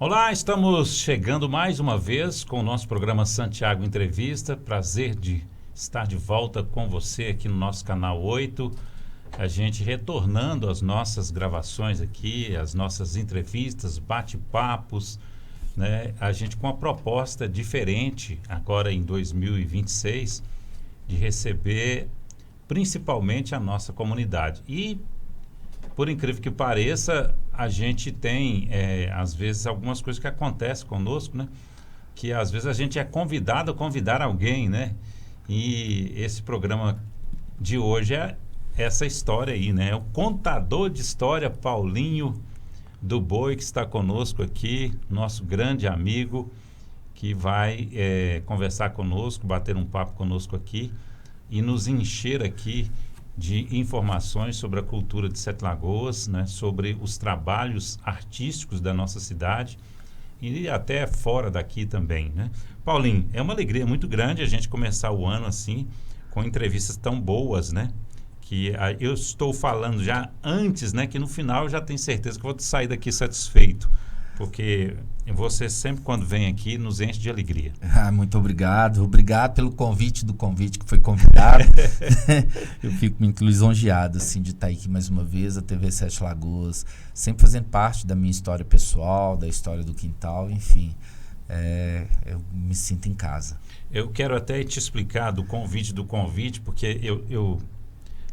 Olá, estamos chegando mais uma vez com o nosso programa Santiago Entrevista. Prazer de estar de volta com você aqui no nosso canal 8. A gente retornando às nossas gravações aqui, as nossas entrevistas, bate-papos, né? A gente com uma proposta diferente agora em 2026 de receber principalmente a nossa comunidade. E, por incrível que pareça, a gente tem, às vezes, algumas coisas que acontecem conosco, né? Que, às vezes, a gente é convidado a convidar alguém, né? E esse programa de hoje é essa história aí, né? É o contador de história, Paulinho do Boi, que está conosco aqui, nosso grande amigo, que vai conversar conosco, bater um papo conosco aqui e nos encher aqui de informações sobre a cultura de Sete Lagoas, né, sobre os trabalhos artísticos da nossa cidade e até fora daqui também, né? Paulinho, é uma alegria muito grande a gente começar o ano assim, com entrevistas tão boas, né? Que eu estou falando já antes, né, que no final eu já tenho certeza que vou sair daqui satisfeito, porque você sempre, quando vem aqui, nos enche de alegria. Muito obrigado. Obrigado pelo convite que foi convidado. Eu fico muito lisonjeado assim, de estar aqui mais uma vez, a TV Sete Lagoas, sempre fazendo parte da minha história pessoal, da história do quintal, enfim. Eu me sinto em casa. Eu quero até te explicar do convite, porque eu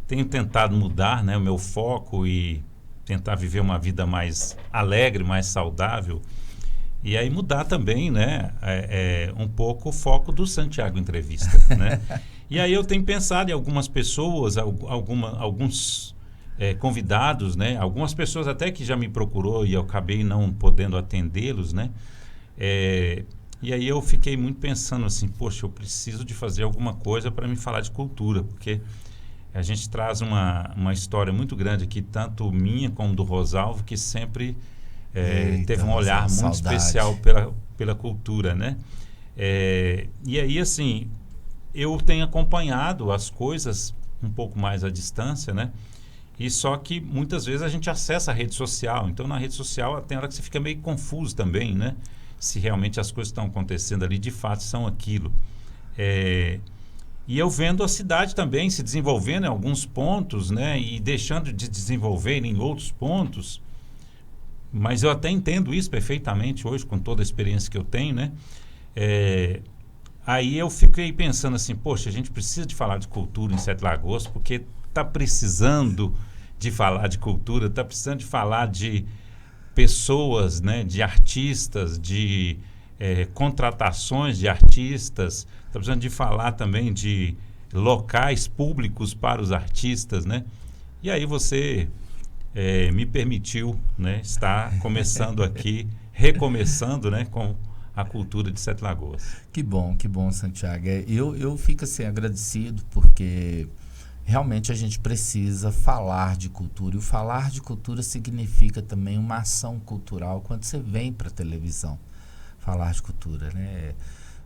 tenho tentado mudar, né, o meu foco e tentar viver uma vida mais alegre, mais saudável. E aí mudar também, né, um pouco o foco do Santiago Entrevista, né? E aí eu tenho pensado em algumas pessoas, alguns convidados, né? Algumas pessoas até que já me procurou e eu acabei não podendo atendê-los, né? E aí eu fiquei muito pensando assim, poxa, eu preciso de fazer alguma coisa para me falar de cultura, porque a gente traz uma história muito grande aqui, tanto minha como do Rosalvo, que sempre teve um olhar muito saudade. Especial pela cultura, né? E aí, assim, eu tenho acompanhado as coisas um pouco mais à distância, né? E só que muitas vezes a gente acessa a rede social. Então, na rede social tem hora que você fica meio confuso também, né? Se realmente as coisas que estão acontecendo ali, de fato, são aquilo. E eu vendo a cidade também se desenvolvendo em alguns pontos, né? E deixando de desenvolver em outros pontos. Mas eu até entendo isso perfeitamente hoje, com toda a experiência que eu tenho, né? Aí eu fiquei pensando assim, poxa, a gente precisa de falar de cultura em Sete Lagoas, porque está precisando de falar de cultura, está precisando de falar de pessoas, né? De artistas, de contratações de artistas, está precisando de falar também de locais públicos para os artistas, né? E aí você me permitiu, né, estar começando aqui, recomeçando, né, com a cultura de Sete Lagoas. Que bom, Santiago. Eu fico assim agradecido porque realmente a gente precisa falar de cultura. E o falar de cultura significa também uma ação cultural quando você vem para a televisão falar de cultura, né?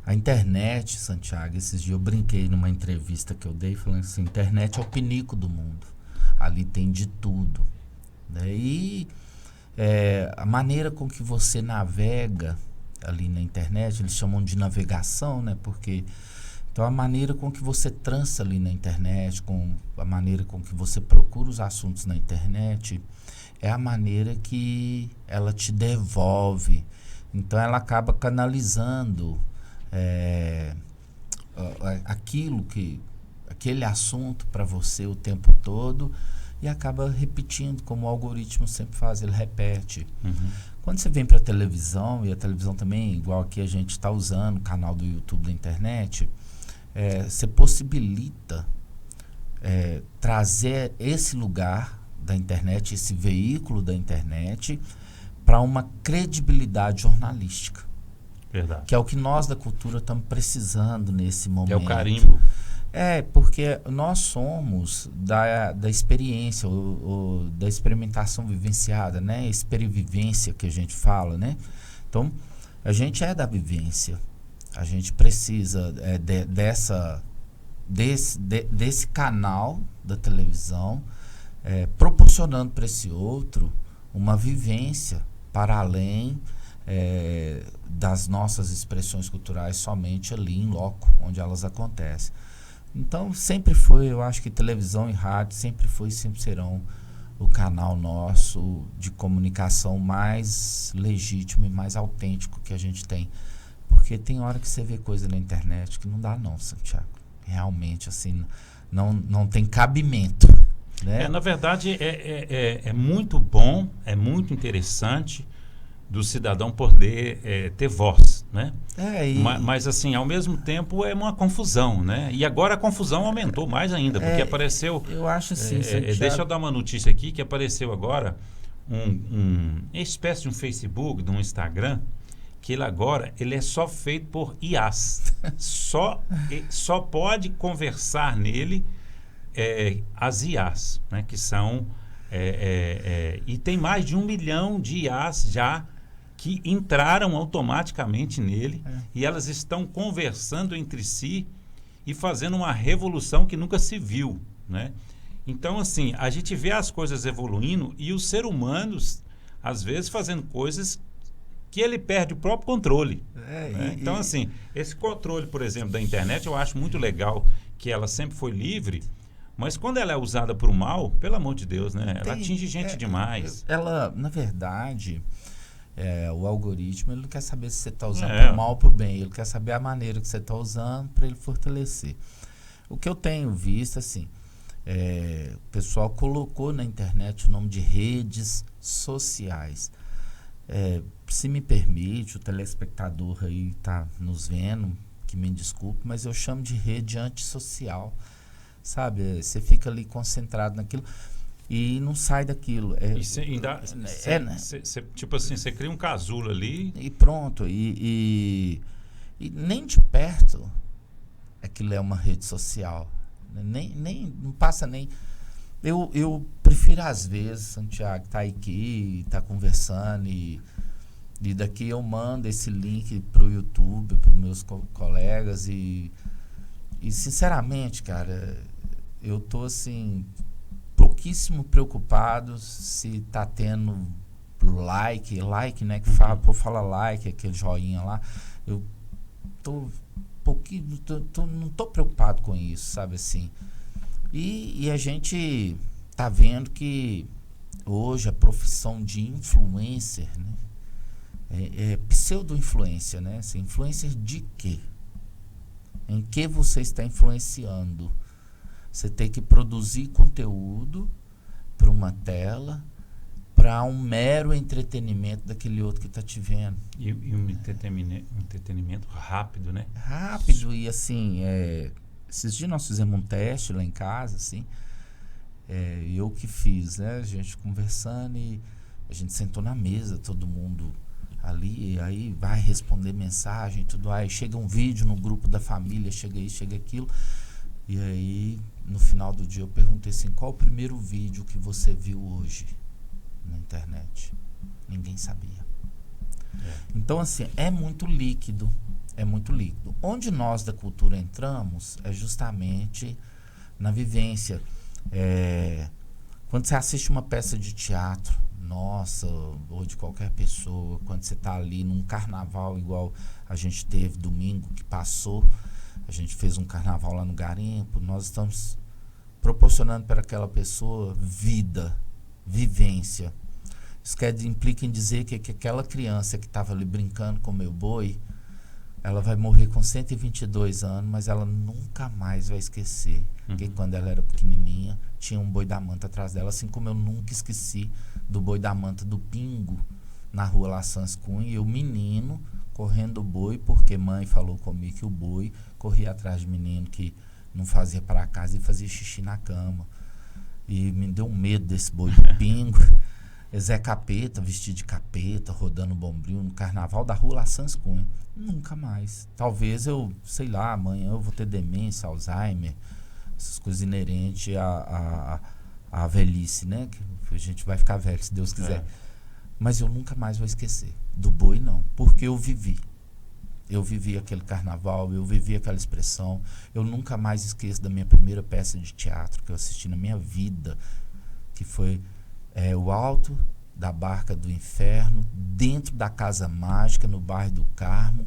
A internet, Santiago, esses dias eu brinquei numa entrevista que eu dei falando assim, a internet é o pinico do mundo. Ali tem de tudo, né? E a maneira com que você navega ali na internet, eles chamam de navegação, né? Porque então a maneira com que você trança ali na internet, com a maneira com que você procura os assuntos na internet, é a maneira que ela te devolve. Então ela acaba canalizando aquele assunto para você o tempo todo e acaba repetindo, como o algoritmo sempre faz, ele repete. Uhum. Quando você vem para a televisão, e a televisão também, igual aqui a gente está usando o canal do YouTube da internet, você possibilita trazer esse lugar da internet, esse veículo da internet, para uma credibilidade jornalística. Verdade. Que é o que nós da cultura estamos precisando nesse momento. É o carimbo. Porque nós somos da experiência, ou da experimentação vivenciada, né? Experivivência que a gente fala, né? Então, a gente é da vivência. A gente precisa desse canal da televisão, proporcionando para esse outro uma vivência para além das nossas expressões culturais somente ali em loco, onde elas acontecem. Então, sempre foi, eu acho que televisão e rádio sempre foi e sempre serão o canal nosso de comunicação mais legítimo e mais autêntico que a gente tem. Porque tem hora que você vê coisa na internet que não dá não, Santiago. Realmente, assim, não tem cabimento. Né? Na verdade, é muito bom, é muito interessante do cidadão poder ter voz, né? Mas assim, ao mesmo tempo é uma confusão, né? E agora a confusão aumentou mais ainda, porque apareceu... Eu acho assim, deixa eu dar uma notícia aqui, que apareceu agora uma espécie de um Facebook, de um Instagram, que ele é só feito por IAs. só pode conversar nele as IAs, né? Que são... e tem mais de 1 milhão de IAs já que entraram automaticamente nele e elas estão conversando entre si e fazendo uma revolução que nunca se viu, né? Então, assim, a gente vê as coisas evoluindo e os seres humanos, às vezes, fazendo coisas que ele perde o próprio controle. Né? Então, assim, esse controle, por exemplo, da internet, eu acho muito legal que ela sempre foi livre, mas quando ela é usada para o mal, pelo amor de Deus, né? Ela atinge gente demais. Ela, na verdade... o algoritmo, ele não quer saber se você está usando para o mal ou para o bem, ele quer saber a maneira que você está usando para ele fortalecer. O que eu tenho visto, assim, o pessoal colocou na internet o nome de redes sociais. Se me permite, o telespectador aí está nos vendo, que me desculpe, mas eu chamo de rede antissocial, sabe? Você fica ali concentrado naquilo... E não sai daquilo. Tipo assim, você cria um casulo ali. E pronto. E nem de perto aquilo é uma rede social. Não passa nem... Eu prefiro, às vezes, Santiago, estar aqui, estar conversando e daqui eu mando esse link para o YouTube, para os meus colegas e, sinceramente, cara, eu tô assim... pouquíssimo preocupados se tá tendo like, né, que fala, pô, fala like, aquele joinha lá. Eu tô pouquinho, não tô preocupado com isso, sabe assim. E a gente tá vendo que hoje a profissão de influencer, né, é pseudo-influência, né? Assim, influencer de quê? Em que você está influenciando? Você tem que produzir conteúdo para uma tela, para um mero entretenimento daquele outro que está te vendo. E um entretenimento rápido, né? Rápido e assim, esses dias nós fizemos um teste lá em casa, assim, eu que fiz, né? A gente conversando e a gente sentou na mesa, todo mundo ali, e aí vai responder mensagem, tudo, aí chega um vídeo no grupo da família, chega isso, chega aquilo. E aí, no final do dia, eu perguntei assim, qual o primeiro vídeo que você viu hoje na internet? Ninguém sabia. Então, assim, é muito líquido. Onde nós da cultura entramos é justamente na vivência. Quando você assiste uma peça de teatro, nossa, ou de qualquer pessoa, quando você está ali num carnaval igual a gente teve domingo que passou, a gente fez um carnaval lá no Garimpo, nós estamos proporcionando para aquela pessoa vida, vivência. Isso implica em dizer que aquela criança que estava ali brincando com o meu boi, ela vai morrer com 122 anos, mas ela nunca mais vai esquecer que quando ela era pequenininha, tinha um boi da manta atrás dela, assim como eu nunca esqueci do boi da manta do Pingo, na rua La Sans Cunha, e o menino correndo o boi, porque mãe falou comigo que o boi corria atrás de menino que não fazia para casa e fazia xixi na cama. E me deu um medo desse boi do Pingo. Zé Capeta, vestido de capeta, rodando bombril no carnaval da rua La Sans Cunha. Nunca mais. Talvez eu, sei lá, amanhã eu vou ter demência, Alzheimer, essas coisas inerentes à velhice, né? Que a gente vai ficar velho, se Deus quiser. Mas eu nunca mais vou esquecer. Do boi, não. Porque eu vivi. Eu vivi aquele carnaval, eu vivi aquela expressão. Eu nunca mais esqueço da minha primeira peça de teatro que eu assisti na minha vida, que foi o Alto da Barca do Inferno, dentro da Casa Mágica, no bairro do Carmo,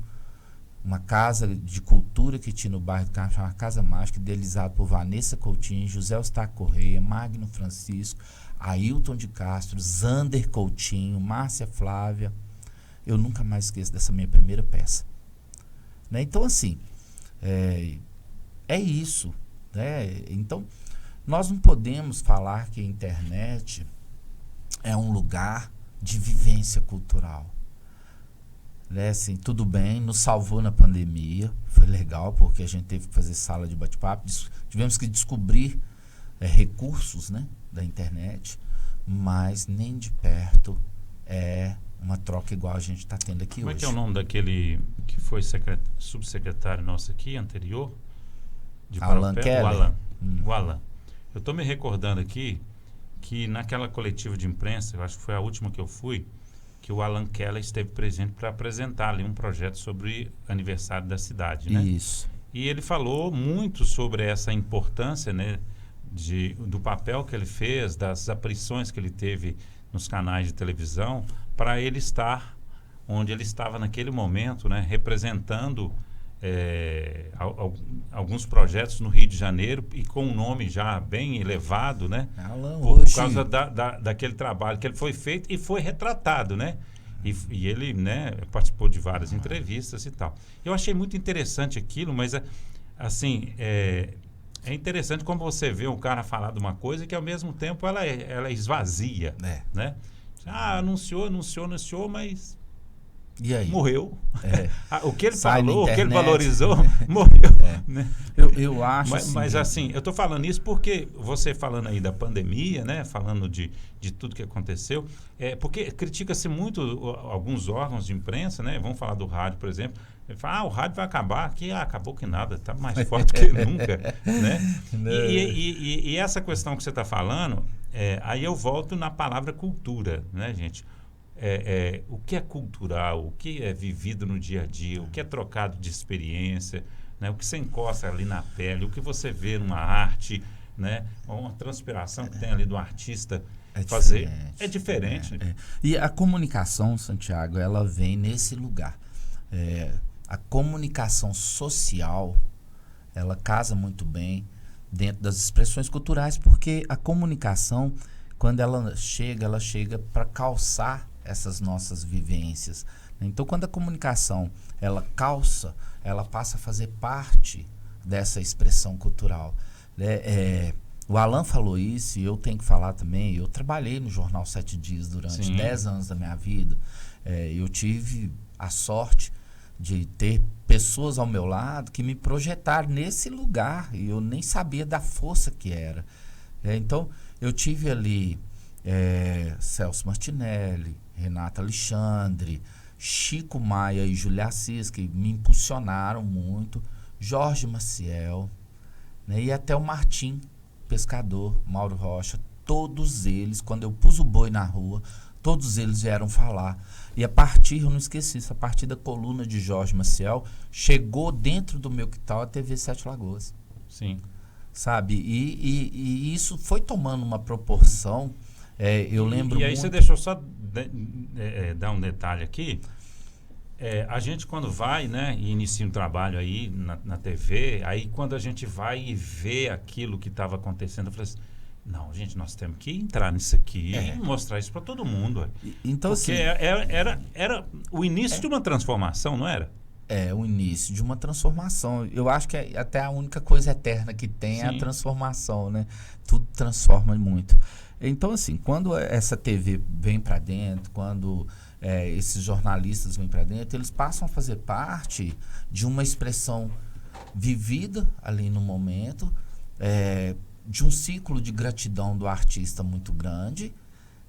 uma casa de cultura que tinha no bairro do Carmo, chamada Casa Mágica, idealizada por Vanessa Coutinho, José Eustáquio Correia, Magno Francisco, Ailton de Castro, Zander Coutinho, Márcia Flávia. Eu nunca mais esqueço dessa minha primeira peça. Né? Então, assim, é isso. Né? Então, nós não podemos falar que a internet é um lugar de vivência cultural. Né? Assim, tudo bem, nos salvou na pandemia, foi legal, porque a gente teve que fazer sala de bate-papo, tivemos que descobrir recursos, né, da internet, mas nem de perto é uma troca igual a gente está tendo aqui hoje. Como é que é o nome daquele que foi subsecretário nosso aqui, anterior? De Alan Keller? O Alan. O Alan. Eu estou me recordando aqui que naquela coletiva de imprensa, eu acho que foi a última que eu fui, que o Alan Keller esteve presente para apresentar ali um projeto sobre aniversário da cidade, né? Isso. E ele falou muito sobre essa importância, né, do papel que ele fez, das aparições que ele teve nos canais de televisão, para ele estar onde ele estava naquele momento, né, representando alguns projetos no Rio de Janeiro e com um nome já bem elevado, né? Alan, por hoje... causa daquele trabalho que ele foi feito e foi retratado, né? E ele, né, participou de várias entrevistas e tal. Eu achei muito interessante aquilo, mas assim, é interessante como você vê um cara falar de uma coisa que ao mesmo tempo ela esvazia, né? Anunciou, mas e aí? morreu. O que ele Sai falou, o que ele valorizou, né? morreu. Né? Eu acho mas assim, eu estou falando isso porque você falando aí da pandemia, né? Falando de tudo que aconteceu, porque critica-se muito alguns órgãos de imprensa, né? Vamos falar do rádio, por exemplo. Ele fala, o rádio vai acabar, aqui acabou que nada, está mais forte que nunca. Né? E essa questão que você está falando, aí eu volto na palavra cultura, né, gente? O que é cultural, o que é vivido no dia a dia, o que é trocado de experiência, né? O que você encosta ali na pele, o que você vê numa arte, né? Uma transpiração que tem ali do artista fazer. É diferente. E a comunicação, Santiago, ela vem nesse lugar. A comunicação social, ela casa muito bem dentro das expressões culturais, porque a comunicação, quando ela chega para calçar essas nossas vivências. Então, quando a comunicação ela calça, ela passa a fazer parte dessa expressão cultural. O Alan falou isso e eu tenho que falar também. Eu trabalhei no Jornal 7 Dias durante 10 anos da minha vida. Eu tive a sorte de ter pessoas ao meu lado que me projetaram nesse lugar e eu nem sabia da força que era. Então, eu tive ali Celso Martinelli, Renata Alexandre, Chico Maia e Júlia Assis, que me impulsionaram muito, Jorge Maciel, né, e até o Martim, pescador, Mauro Rocha, todos eles, quando eu pus o boi na rua, todos eles vieram falar. E eu não esqueci isso, a partir da coluna de Jorge Maciel, chegou dentro do meu quintal a TV Sete Lagoas. Sim. Sabe? E isso foi tomando uma proporção. Eu lembro E aí muito... você deixou só dar um detalhe aqui. A gente quando vai, né, e inicia um trabalho aí na TV, aí quando a gente vai e vê aquilo que estava acontecendo, eu falei assim, não, gente, nós temos que entrar nisso aqui e mostrar isso para todo mundo. Então, porque assim, era o início de uma transformação, não era? O início de uma transformação. Eu acho que até a única coisa eterna que tem é a transformação, né? Tudo transforma muito. Então, assim, quando essa TV vem para dentro, quando esses jornalistas vêm para dentro, eles passam a fazer parte de uma expressão vivida ali no momento, de um ciclo de gratidão do artista muito grande,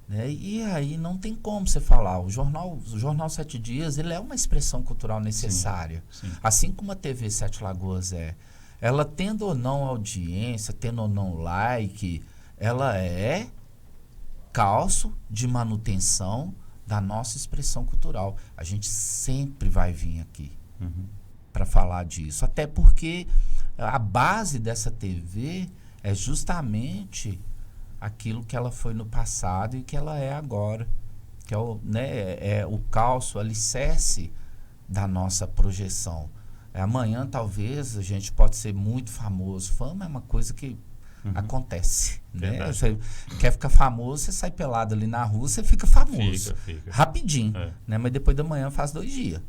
né? E aí não tem como você falar. O Jornal 7 Dias, ele é uma expressão cultural necessária. Sim. Assim como a TV Sete Lagoas é. Ela tendo ou não audiência, tendo ou não like, ela é calço de manutenção da nossa expressão cultural. A gente sempre vai vir aqui para falar disso. Até porque a base dessa TV é justamente aquilo que ela foi no passado e que ela é agora. que é o, né, é o cálcio, o alicerce da nossa projeção. Amanhã, talvez, a gente pode ser muito famoso. Fama é uma coisa que acontece. Né? Você quer ficar famoso, você sai pelado ali na rua, você fica famoso. Fica. Rapidinho. Né? Mas depois da manhã faz 2 dias.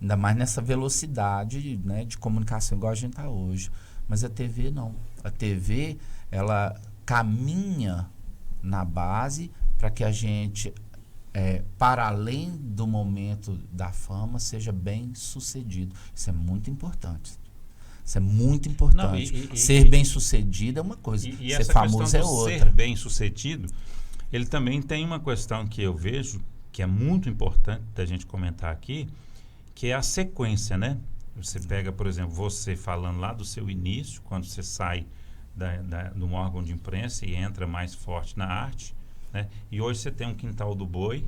Ainda mais nessa velocidade, né, de comunicação igual a gente está hoje. Mas a TV não. A TV, ela caminha na base para que a gente, para além do momento da fama, seja bem sucedido. Isso é muito importante. Isso é muito importante. Não, ser bem sucedido é uma coisa, e ser essa famoso é questão do outra. Ser bem sucedido, ele também tem uma questão que eu vejo que é muito importante da gente comentar aqui, que é a sequência, né? Você pega, por exemplo, você falando lá do seu início, quando você sai de um órgão de imprensa e entra mais forte na arte, né? E hoje você tem um Quintal do Boi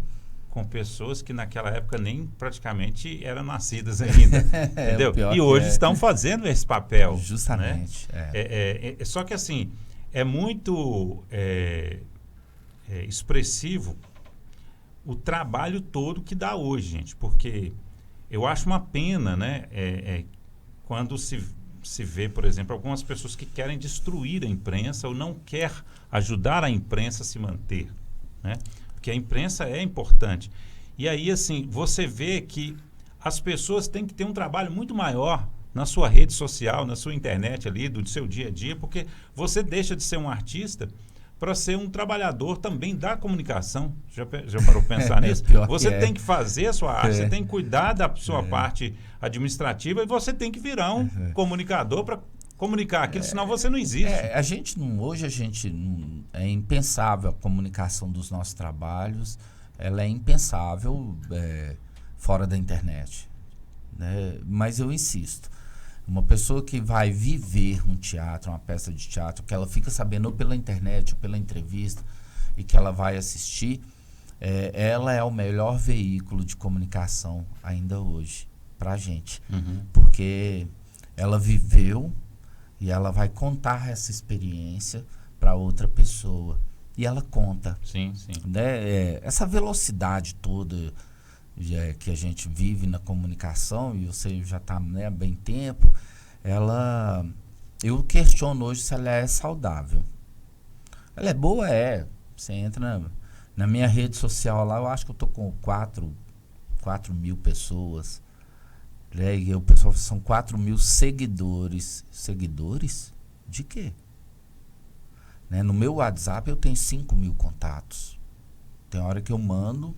com pessoas que naquela época nem praticamente eram nascidas ainda, entendeu? E hoje estão fazendo esse papel. Justamente. Né? Só que assim, é muito expressivo o trabalho todo que dá hoje, gente, porque eu acho uma pena, né? Quando se vê, por exemplo, algumas pessoas que querem destruir a imprensa ou não quer ajudar a imprensa a se manter, né? Porque a imprensa é importante. E aí, assim, você vê que as pessoas têm que ter um trabalho muito maior na sua rede social, na sua internet ali, do seu dia a dia, porque você deixa de ser um artista para ser um trabalhador também da comunicação. Já parou para pensar nisso? Você tem que fazer a sua arte, você tem que cuidar da sua parte administrativa e você tem que virar um comunicador para comunicar aquilo, senão você não existe. Hoje a gente é impensável a comunicação dos nossos trabalhos, ela é impensável fora da internet, né? Mas eu insisto, uma pessoa que vai viver um teatro, uma peça de teatro, que ela fica sabendo ou pela internet ou pela entrevista e que ela vai assistir, ela é o melhor veículo de comunicação ainda hoje pra gente, porque ela viveu e ela vai contar essa experiência para outra pessoa. E ela conta. Sim, sim. Né? Essa velocidade toda que a gente vive na comunicação, e você já está, né, há bem tempo, eu questiono hoje se ela é saudável. Ela é boa? Você entra na minha rede social lá, eu acho que eu estou com 4 mil pessoas. E o pessoal, são 4 mil seguidores. Seguidores? De quê? Né? No meu WhatsApp eu tenho 5 mil contatos. Tem hora que eu mando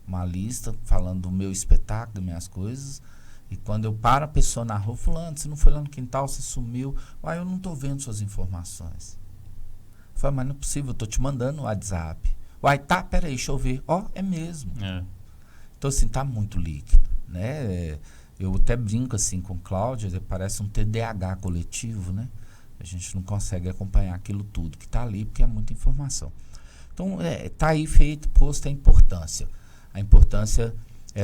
uma lista falando do meu espetáculo, das minhas coisas. E quando eu paro a pessoa na rua, fulano, você não foi lá no quintal, você sumiu. Eu não estou vendo suas informações. Eu falo, mas não é possível, eu estou te mandando no WhatsApp. Tá, peraí, deixa eu ver. É mesmo. Então, assim, tá muito líquido, né? Eu até brinco assim com Cláudia, parece um TDAH coletivo, né? A gente não consegue acompanhar aquilo tudo que está ali, porque é muita informação. Então, tá aí posto a importância. A importância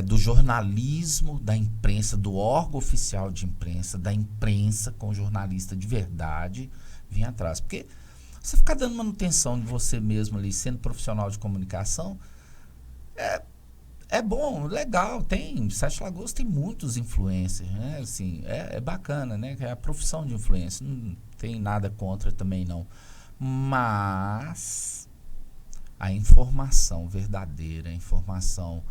do jornalismo, da imprensa, do órgão oficial de imprensa, da imprensa com jornalista de verdade, vir atrás. Porque você ficar dando manutenção de você mesmo ali, sendo profissional de comunicação, é bom, legal, Sete Lagoas tem muitos influencers, né? Assim, é bacana, né? É a profissão de influencer, não tem nada contra também não. Mas a informação verdadeira, a informação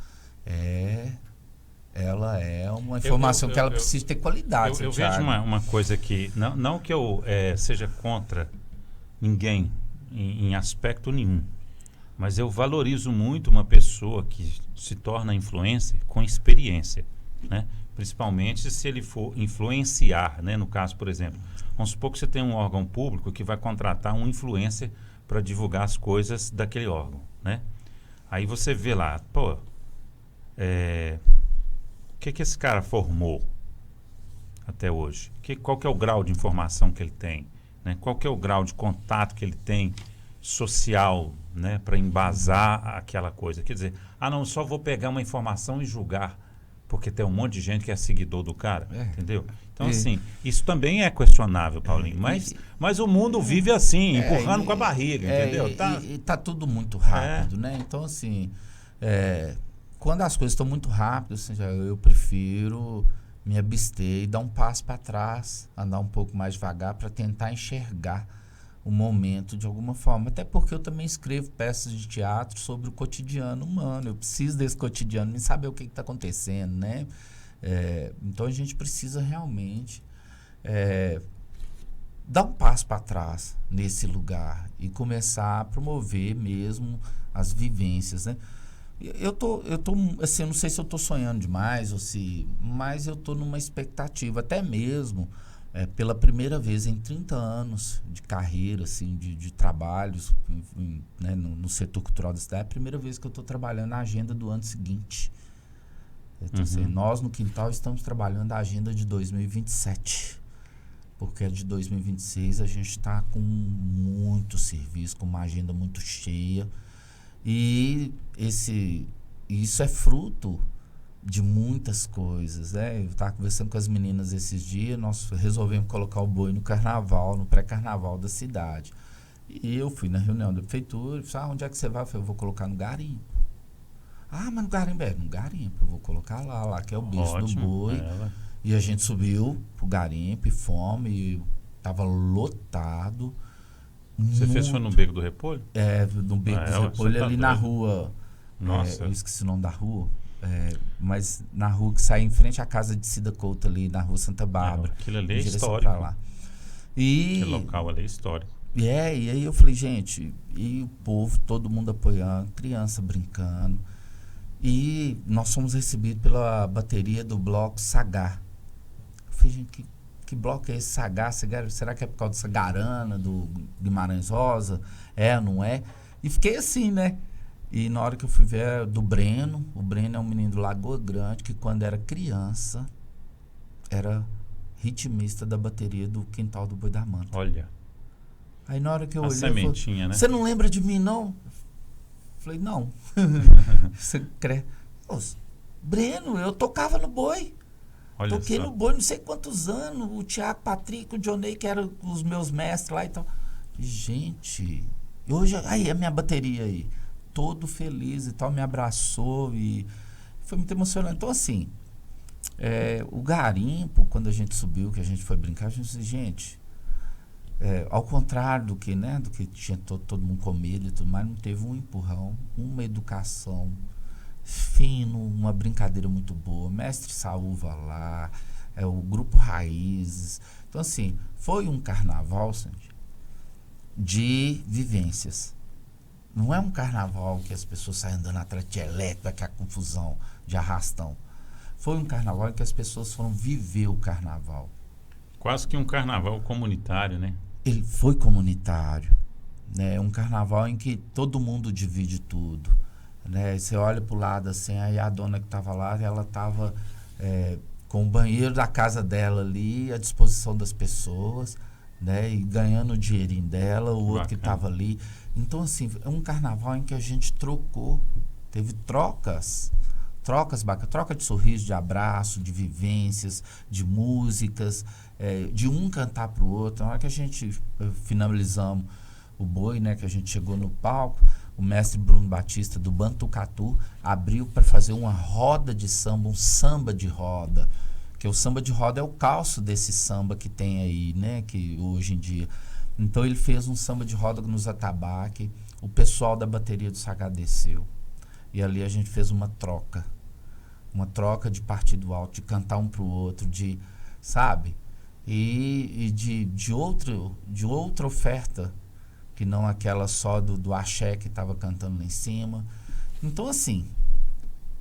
ela é uma informação que ela precisa ter qualidade. Eu vejo uma coisa que, não que eu seja contra ninguém em aspecto nenhum, mas eu valorizo muito uma pessoa que se torna influencer com experiência, né? Principalmente se ele for influenciar, né? No caso, por exemplo, vamos supor que você tem um órgão público que vai contratar um influencer para divulgar as coisas daquele órgão, né? Aí você vê lá, o que esse cara formou até hoje? Qual que é o grau de informação que ele tem, né? Qual que é o grau de contato que ele tem social, né, para embasar aquela coisa? Quer dizer, não, só vou pegar uma informação e julgar, porque tem um monte de gente que é seguidor do cara, entendeu? Então, assim, isso também é questionável, Paulinho, mas o mundo vive assim, empurrando com a barriga, entendeu? E tá tudo muito rápido, né? Então, assim, Quando as coisas estão muito rápidas, assim, eu prefiro me abster e dar um passo para trás, andar um pouco mais devagar para tentar enxergar o momento de alguma forma. Até porque eu também escrevo peças de teatro sobre o cotidiano humano. Eu preciso desse cotidiano, me saber o que está acontecendo, né? Então a gente precisa realmente dar um passo para trás nesse lugar e começar a promover mesmo as vivências, né? Eu tô assim, eu não sei se eu tô sonhando demais mas eu tô numa expectativa, até mesmo pela primeira vez em 30 anos de carreira, assim, de trabalhos, né, no setor cultural da cidade, é a primeira vez que eu tô trabalhando na agenda do ano seguinte. Então, assim, nós no Quintal estamos trabalhando a agenda de 2027, porque a de 2026 a gente está com muito serviço, com uma agenda muito cheia. E isso é fruto de muitas coisas, né? Eu estava conversando com as meninas esses dias, nós resolvemos colocar o boi no carnaval, no pré-carnaval da cidade. E eu fui na reunião da prefeitura e falei, onde é que você vai? Eu falei, eu vou colocar no garimpo. Mas no garimpo, no garimpo, eu vou colocar lá que é o bicho do boi. E a gente subiu pro garimpo e fomos, e tava lotado. Você fez foi no Beco do Repolho? No Beco do Repolho, ali na rua. Nossa. Eu esqueci o nome da rua. Mas na rua que sai em frente à casa de Cida Couto, ali na rua Santa Bárbara. Aquilo ali é histórico. Lá. Aquele local ali é histórico. E aí eu falei, gente, e o povo, todo mundo apoiando, criança brincando. E nós fomos recebidos pela bateria do bloco Sagar. Eu falei, gente, que bloco é esse Sagar? Será que é por causa dessa garana do Guimarães Rosa? Não é? E fiquei assim, né? E na hora que eu fui ver do Breno, o Breno é um menino do Lagoa Grande, que quando era criança, era ritmista da bateria do Quintal do Boi da Manta. Olha. Aí na hora que eu olhei, sementinha, né? Você não lembra de mim, não? Falei, não. Você crê? Breno, eu tocava no Boi. Toquei no Boi não sei quantos anos. O Tiago Patrick, o Johnny, que eram os meus mestres lá e tal. Gente, hoje, aí a minha bateria aí, todo feliz e tal, me abraçou e foi muito emocionante. Então, assim, o garimpo, quando a gente subiu, que a gente foi brincar, a gente disse, gente, ao contrário do que tinha todo mundo com medo e tudo mais, não teve um empurrão, uma educação fino, uma brincadeira muito boa, mestre Saúva lá, o grupo Raízes. Então, assim, foi um carnaval, Sandy, de vivências. Não é um carnaval que as pessoas saem andando atrás de elétrica, que é a confusão de arrastão. Foi um carnaval em que as pessoas foram viver o carnaval. Quase que um carnaval comunitário, né? Ele foi comunitário, né? Um carnaval em que todo mundo divide tudo, né? Você olha pro lado assim, aí a dona que estava lá, ela estava com o banheiro da casa dela ali à disposição das pessoas, né? E ganhando o dinheirinho dela, o outro que estava ali. Então, assim, é um carnaval em que a gente trocou, teve trocas bacanas, troca de sorriso, de abraço, de vivências, de músicas, de um cantar pro outro. Na hora que a gente finalizamos o Boi, né, que a gente chegou no palco, o mestre Bruno Batista do Bantucatu abriu para fazer uma roda de samba, um samba de roda, que o samba de roda é o calço desse samba que tem aí, né, que hoje em dia. Então ele fez um samba de roda nos atabaque, o pessoal da bateria do Sagar desceu. E ali a gente fez uma troca de partido alto, de cantar um pro outro, sabe? E de outra oferta, que não aquela só do axé que estava cantando lá em cima. Então, assim,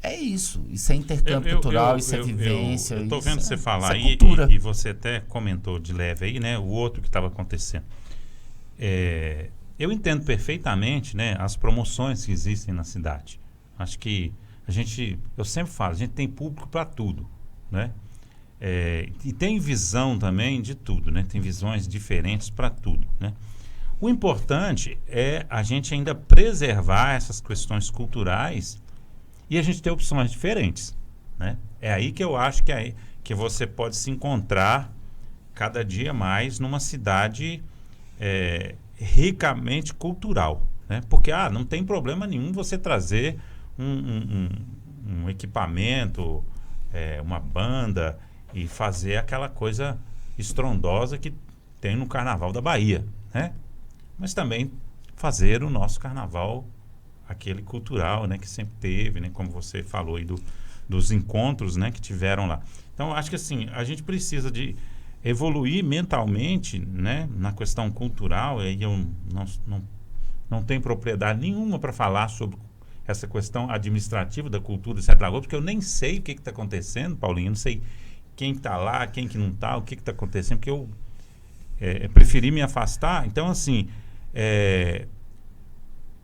é isso. Isso é intercâmbio cultural, isso é vivência. Eu tô vendo você falar aí e você até comentou de leve aí, né? O outro que estava acontecendo. Eu entendo perfeitamente, né, as promoções que existem na cidade. Acho que eu sempre falo, a gente tem público para tudo, né? E tem visão também de tudo, né? Tem visões diferentes para tudo, né? O importante é a gente ainda preservar essas questões culturais e a gente ter opções diferentes, né? É aí que eu acho que você pode se encontrar cada dia mais numa cidade ricamente cultural, né? Porque não tem problema nenhum você trazer um equipamento, uma banda, e fazer aquela coisa estrondosa que tem no Carnaval da Bahia, né? Mas também fazer o nosso carnaval, aquele cultural, né, que sempre teve, né, como você falou aí dos encontros, né, que tiveram lá. Então, acho que assim, a gente precisa de evoluir mentalmente, né, na questão cultural. Aí eu não tenho propriedade nenhuma para falar sobre essa questão administrativa da cultura de Sete Lagoas, porque eu nem sei o que está acontecendo, Paulinho. Eu não sei quem está lá, quem que não está, o que está acontecendo, porque eu preferi me afastar. Então, assim,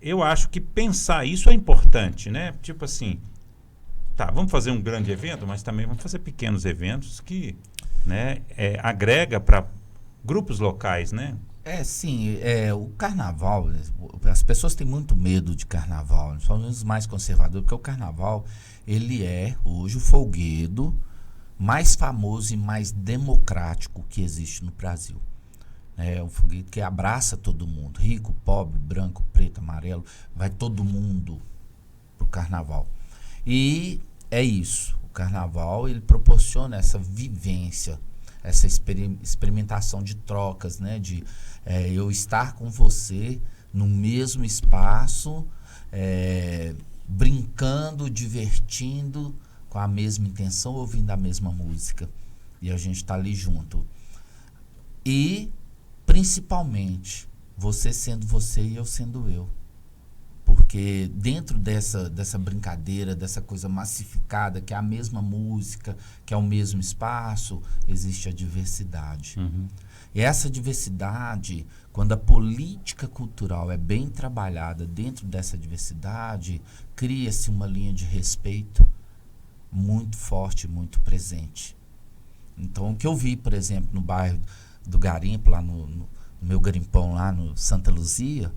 eu acho que pensar isso é importante, né? Tipo assim, tá, vamos fazer um grande evento, mas também vamos fazer pequenos eventos que, né, agrega para grupos locais, né? Sim, o carnaval, as pessoas têm muito medo de carnaval, são os mais conservadores, porque o carnaval, ele é hoje o folguedo mais famoso e mais democrático que existe no Brasil. É um folguedo que abraça todo mundo, rico, pobre, branco, preto, amarelo, vai todo mundo pro carnaval. E é isso, o carnaval, ele proporciona essa vivência, essa experimentação de trocas, né? De eu estar com você no mesmo espaço, brincando, divertindo, com a mesma intenção, ouvindo a mesma música. E a gente está ali junto. E, principalmente, você sendo você e eu sendo eu. Porque dentro dessa brincadeira, dessa coisa massificada, que é a mesma música, que é o mesmo espaço, existe a diversidade. Uhum. E essa diversidade, quando a política cultural é bem trabalhada dentro dessa diversidade, cria-se uma linha de respeito muito forte, muito presente. Então, o que eu vi, por exemplo, no bairro do Garimpo, lá no meu garimpão, lá no Santa Luzia,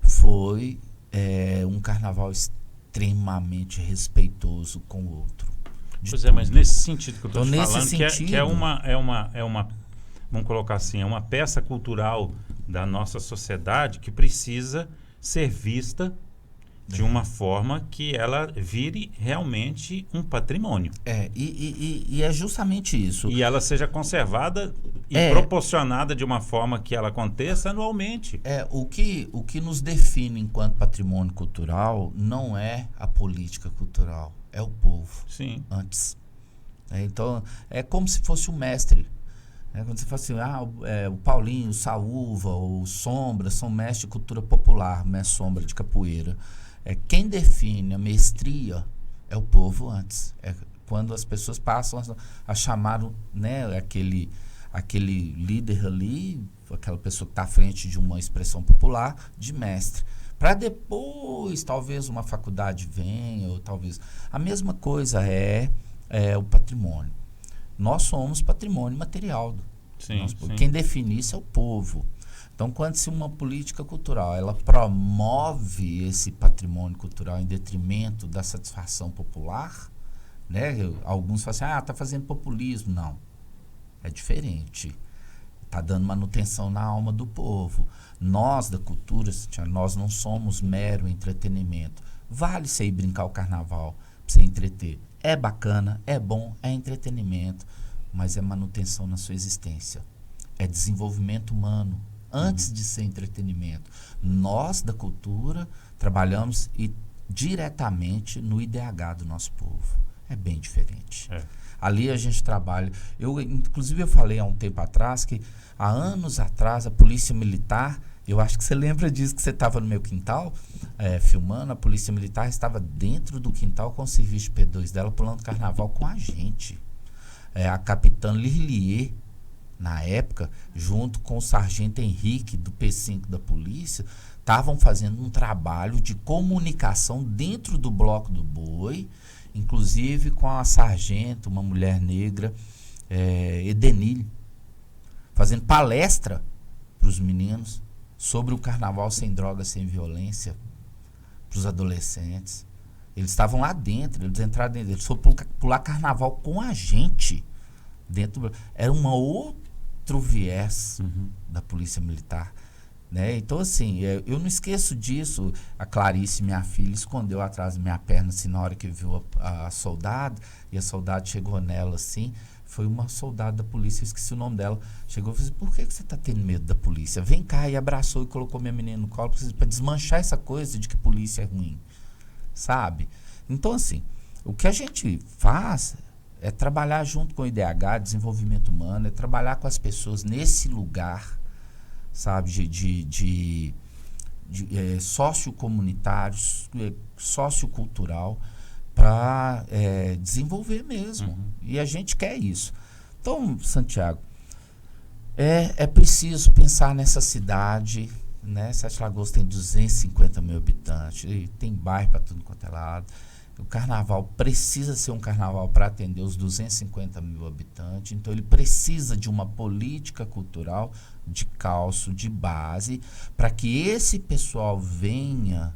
foi um carnaval extremamente respeitoso com o outro. Pois é, mas nesse sentido que eu estou te nesse falando, sentido, que é uma, vamos colocar assim, é uma peça cultural da nossa sociedade que precisa ser vista de uma forma que ela vire realmente um patrimônio. E é justamente isso. E ela seja conservada e proporcionada de uma forma que ela aconteça anualmente. O que nos define enquanto patrimônio cultural não é a política cultural, é o povo. Sim. Antes. Então, é como se fosse um mestre. Quando você fala assim, o Paulinho, o Saúva, o Sombra são mestres de cultura popular, mestre Sombra de capoeira. Quem define a mestria é o povo antes. É quando as pessoas passam a chamar, né, aquele líder ali, aquela pessoa que está à frente de uma expressão popular, de mestre. Para depois, talvez, uma faculdade venha, ou talvez... A mesma coisa é o patrimônio. Nós somos patrimônio material. Sim. Quem define isso é o povo. Então, quando se uma política cultural ela promove esse patrimônio cultural em detrimento da satisfação popular, né? Alguns falam assim, está fazendo populismo. Não, é diferente. Está dando manutenção na alma do povo. Nós, da cultura, nós não somos mero entretenimento. Vale você ir brincar o carnaval para você entreter. É bacana, é bom, é entretenimento, mas é manutenção na sua existência. É desenvolvimento humano. Antes de ser entretenimento. Nós, da cultura, trabalhamos diretamente no IDH do nosso povo. É bem diferente. Ali a gente trabalha... Inclusive, eu falei há um tempo atrás que, há anos atrás, a Polícia Militar... Eu acho que você lembra disso, que você estava no meu quintal, filmando. A Polícia Militar estava dentro do quintal com o serviço P2 dela, pulando carnaval com a gente. A capitã Lirlier, na época, junto com o sargento Henrique, do P5 da polícia, estavam fazendo um trabalho de comunicação dentro do Bloco do Boi, inclusive com a sargento, uma mulher negra, Edenil, fazendo palestra para os meninos sobre o carnaval sem droga, sem violência, para os adolescentes. Eles estavam lá dentro, eles entraram dentro, eles foram pular carnaval com a gente. Era outro viés da Polícia Militar. né? Então, assim, eu não esqueço disso. A Clarice, minha filha, escondeu atrás da minha perna, assim, na hora que viu a soldado, e a soldado chegou nela, assim, foi uma soldada da polícia, eu esqueci o nome dela, chegou e falou assim, por que você tá tendo medo da polícia? Vem cá, e abraçou e colocou minha menina no colo para desmanchar essa coisa de que polícia é ruim, sabe? Então, assim, o que a gente faz é trabalhar junto com o IDH, desenvolvimento humano, é trabalhar com as pessoas nesse lugar, sabe, de sociocomunitários, sociocultural, para desenvolver mesmo. Uhum. E a gente quer isso. Então, Santiago, é preciso pensar nessa cidade, né? Sete Lagoas tem 250 mil habitantes, e tem bairro para tudo quanto é lado. O carnaval precisa ser um carnaval para atender os 250 mil habitantes, então ele precisa de uma política cultural de calço, de base, para que esse pessoal venha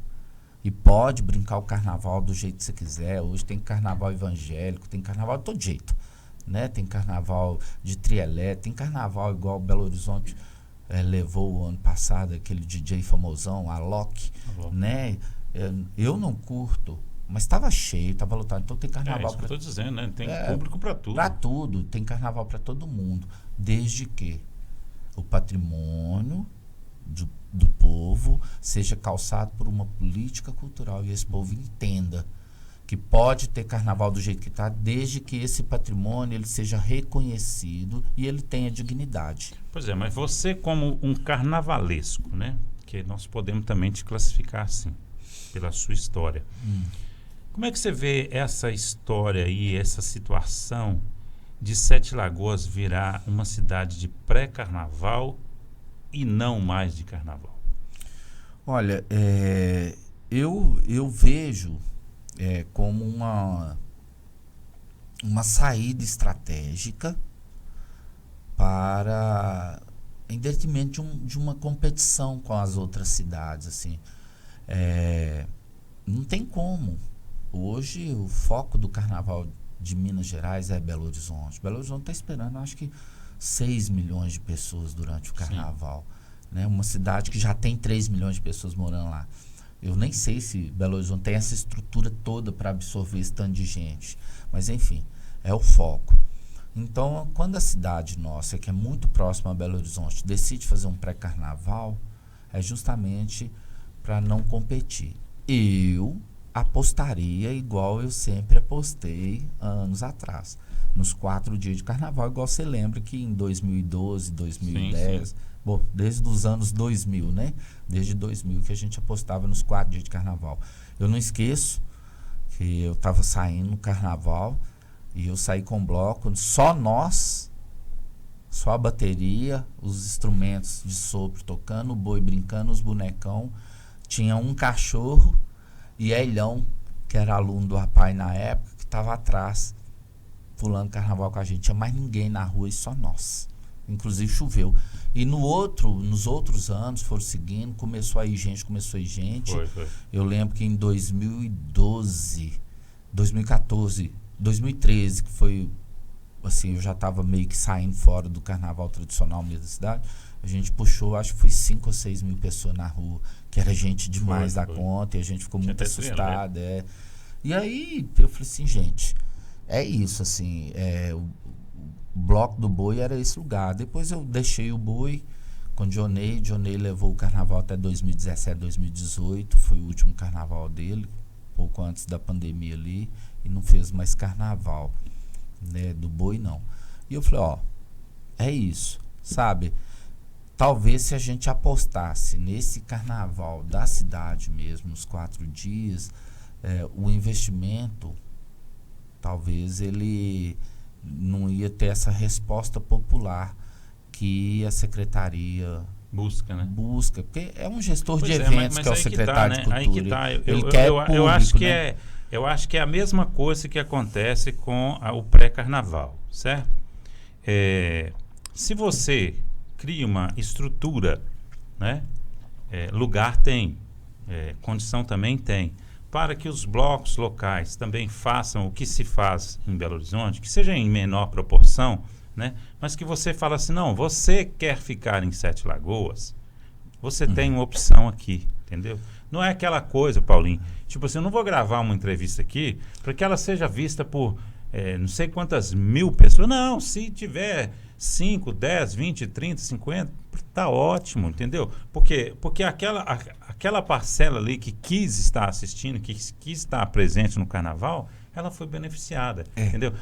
e pode brincar o carnaval do jeito que você quiser. Hoje tem carnaval evangélico, tem carnaval de todo jeito, né? Tem carnaval de trielé, tem carnaval igual Belo Horizonte levou o ano passado, aquele DJ famosão, Alok, né? Eu não curto, mas estava cheio, estava lotado. Então tem carnaval. É isso que eu estou dizendo, né? Tem público para tudo. Para tudo, tem carnaval para todo mundo, desde que o patrimônio do povo seja calçado por uma política cultural e esse povo entenda que pode ter carnaval do jeito que está, desde que esse patrimônio ele seja reconhecido e ele tenha dignidade. Pois é, mas você como um carnavalesco, né? Que nós podemos também te classificar assim, pela sua história. Como é que você vê essa história aí, essa situação de Sete Lagoas virar uma cidade de pré-carnaval e não mais de carnaval? Olha, eu vejo como uma saída estratégica para em detrimento de uma competição com as outras cidades, assim. Não tem como. Hoje o foco do carnaval de Minas Gerais é Belo Horizonte. Belo Horizonte está esperando, acho que 6 milhões de pessoas durante o carnaval, né? Uma cidade que já tem 3 milhões de pessoas morando lá. Eu nem sei se Belo Horizonte tem essa estrutura toda para absorver esse tanto de gente, mas enfim, é o foco. Então, quando a cidade nossa, que é muito próxima a Belo Horizonte, decide fazer um pré-carnaval, é justamente para não competir. Eu apostaria igual eu sempre apostei anos atrás, nos 4 dias de carnaval, igual você lembra que em 2012, 2010, sim. Bom, desde os anos 2000, né? Desde 2000 que a gente apostava nos 4 dias de carnaval. Eu não esqueço que eu estava saindo no carnaval e eu saí com um bloco, só nós, só a bateria, os instrumentos de sopro tocando, o boi brincando, os bonecão, tinha um cachorro e Elhão, que era aluno do rapaz na época, que estava atrás, pulando carnaval com a gente. Tinha mais ninguém na rua e só nós. Inclusive choveu. E nos outros anos, foram seguindo, começou a ir gente. Foi. Eu lembro que em 2012, 2014, 2013, que foi, assim, eu já estava meio que saindo fora do carnaval tradicional mesmo da cidade, a gente puxou, acho que foi 5 ou 6 mil pessoas na rua, que era gente demais da conta, e a gente ficou muito assustado. E aí, eu falei assim, gente, é isso, assim, o Bloco do Boi era esse lugar. Depois eu deixei o Boi com Dionei levou o carnaval até 2017, 2018, foi o último carnaval dele, pouco antes da pandemia ali, e não fez mais carnaval, né, do Boi não. E eu falei, é isso, sabe? Talvez se a gente apostasse nesse carnaval da cidade mesmo, nos 4 dias, o investimento, talvez ele não ia ter essa resposta popular que a secretaria busca, né? Porque é um gestor de mas eventos que é o secretário de cultura. Aí que tá. Ele quer público, eu acho que né? Eu acho que é a mesma coisa que acontece com o pré-carnaval, certo? Se você cria uma estrutura, né? Lugar tem, condição também tem, para que os blocos locais também façam o que se faz em Belo Horizonte, que seja em menor proporção, né? Mas que você fala assim, não, você quer ficar em Sete Lagoas, você tem uma opção aqui, entendeu? Não é aquela coisa, Paulinho, tipo assim, eu não vou gravar uma entrevista aqui para que ela seja vista por não sei quantas mil pessoas. Não, se tiver 5, 10, 20, 30, 50, tá ótimo, entendeu? Porque aquela parcela ali que quis estar assistindo, que quis estar presente no carnaval, ela foi beneficiada, entendeu?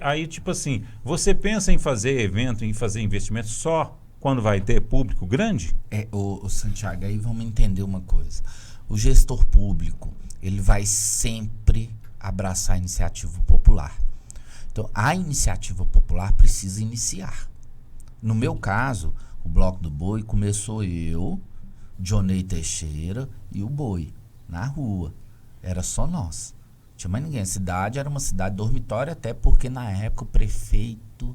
Aí, tipo assim, você pensa em fazer evento, em fazer investimento só quando vai ter público grande? O Santiago, aí vamos entender uma coisa. O gestor público, ele vai sempre abraçar a iniciativa popular. Então, a iniciativa popular precisa iniciar. No meu caso, o Bloco do Boi começou eu, Dionei Teixeira e o Boi, na rua. Era só nós. Não tinha mais ninguém. A cidade era uma cidade dormitória, até porque na época o prefeito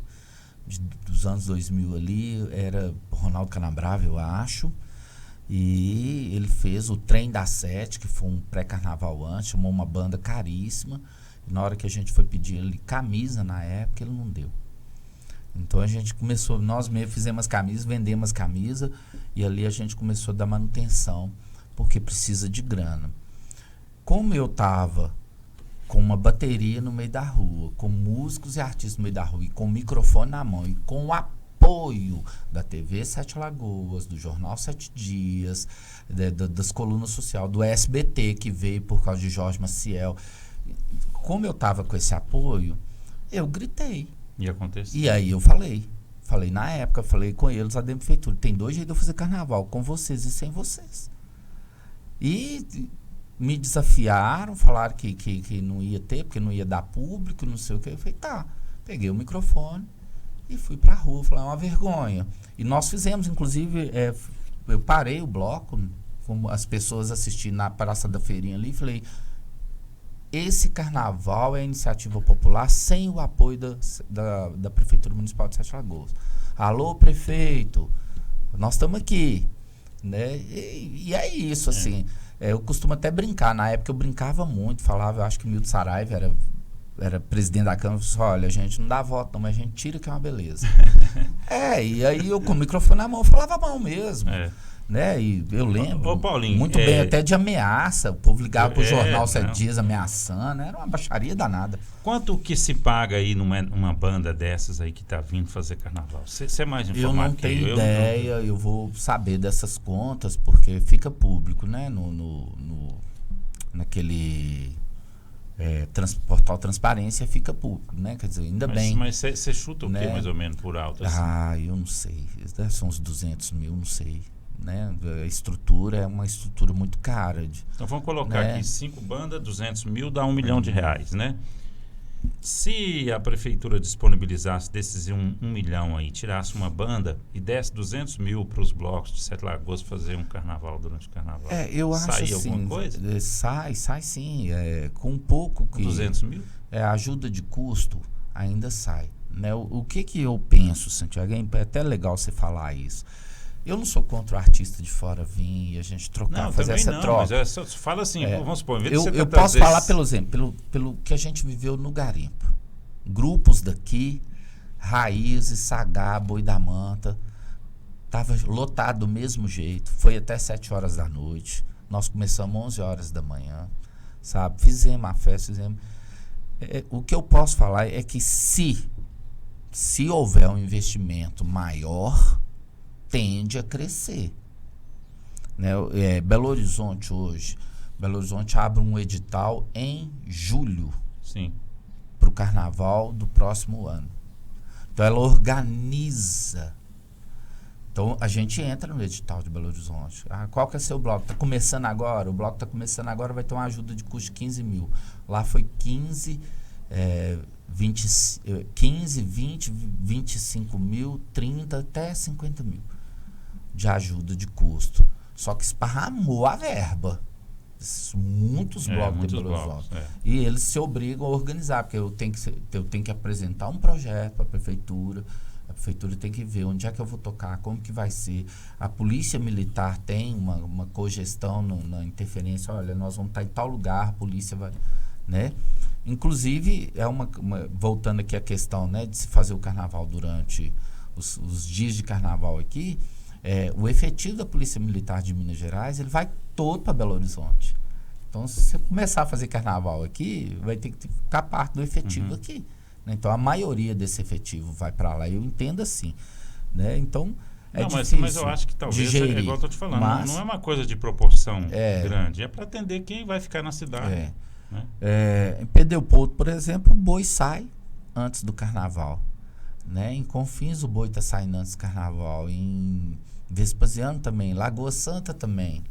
dos anos 2000 ali era Ronaldo Canabrava, eu acho. E ele fez o Trem da Sete, que foi um pré-carnaval antes, chamou uma banda caríssima. E na hora que a gente foi pedir ele camisa na época, ele não deu. Então a gente começou, nós mesmo fizemos as camisas, vendemos as camisas, e ali a gente começou a dar manutenção, porque precisa de grana. Como eu estava com uma bateria no meio da rua, com músicos e artistas no meio da rua, e com o microfone na mão, e com o apoio da TV Sete Lagoas, do Jornal Sete Dias, das colunas sociais, do SBT, que veio por causa de Jorge Maciel. Como eu estava com esse apoio, eu gritei. E aconteceu. E aí eu falei na época, falei com eles, a prefeitura, tem 2 jeitos de eu fazer carnaval, com vocês e sem vocês. E me desafiaram, falaram que não ia ter, porque não ia dar público, não sei o que. Eu falei, tá. Peguei o microfone e fui pra rua, falei, é uma vergonha. E nós fizemos, inclusive, eu parei o bloco, como as pessoas assistindo na Praça da Feirinha ali, falei, esse carnaval é iniciativa popular sem o apoio da Prefeitura Municipal de Sete Lagoas. Alô, prefeito, nós estamos aqui, né? E é isso, assim. Eu costumo até brincar. Na época eu brincava muito, falava, eu acho que Milton Saraiva era presidente da Câmara, eu falava, olha, a gente não dá voto não, mas a gente tira que é uma beleza. E aí eu com o microfone na mão, eu falava a mão mesmo. Né? E eu lembro Paulinho, muito bem até de ameaça. O povo ligava pro jornal 7 dias ameaçando. Era uma baixaria danada. Quanto que se paga aí numa banda dessas aí que tá vindo fazer carnaval? Você é mais informado? Eu não tenho ideia. Eu vou saber dessas contas porque fica público, né? Naquele portal Transparência fica público, né? Quer dizer, ainda bem. Mas você chuta o quê, mais ou menos, por alto? Assim? Eu não sei. São uns 200 mil, não sei. Né? A estrutura é uma estrutura muito cara. Então vamos colocar aqui 5 bandas, 200 mil, dá R$1 milhão, né? Se a prefeitura disponibilizasse desses 1 milhão aí, tirasse uma banda e desse 200 mil para os blocos de Sete Lagoas fazer um carnaval durante o carnaval, eu acho sai assim, alguma coisa? Sai sim, com um pouco que... 200 mil? Ajuda de custo ainda sai, né? O que eu penso, Santiago, é até legal você falar isso. Eu não sou contra o artista de fora vir e a gente trocar, fazer essa troca. Mas fala assim, vamos supor, eu posso falar pelo exemplo, pelo que a gente viveu no garimpo. Grupos daqui, Raízes, Sagá, Boi da Manta, tava lotado do mesmo jeito, foi até 7 horas da noite, nós começamos 11 horas da manhã, sabe? Fizemos a festa, o que eu posso falar é que se houver um investimento maior, tende a crescer, né? Belo Horizonte hoje, Belo Horizonte abre um edital em julho para o carnaval do próximo ano. Então ela organiza. Então a gente entra no edital de Belo Horizonte. Qual que é seu bloco? Está começando agora? O bloco está começando agora, vai ter uma ajuda de custo de 15 mil. Lá foi 15, 20, 25 mil, 30 até 50 mil de ajuda de custo. Só que esparramou a verba. Muitos blocos de Belo Horizonte. E eles se obrigam a organizar, porque eu tenho que apresentar um projeto para a prefeitura tem que ver onde é que eu vou tocar, como que vai ser. A polícia militar tem uma cogestão na interferência, olha, nós vamos estar em tal lugar, a polícia vai, né? Inclusive, voltando aqui à questão, né, de se fazer o carnaval durante os dias de carnaval aqui, O efetivo da Polícia Militar de Minas Gerais, ele vai todo para Belo Horizonte. Então, se você começar a fazer carnaval aqui, vai ter que ficar parte do efetivo aqui. Né? Então, a maioria desse efetivo vai para lá. Eu entendo assim. Né? Então, mas eu acho que talvez, é igual eu estou te falando, não é uma coisa de proporção grande. É para atender quem vai ficar na cidade. Né? Em Pedeupoto, por exemplo, o boi sai antes do carnaval. Né? Em Confins, o boi está saindo antes do carnaval. Em Vespasiano também. Lagoa Santa também.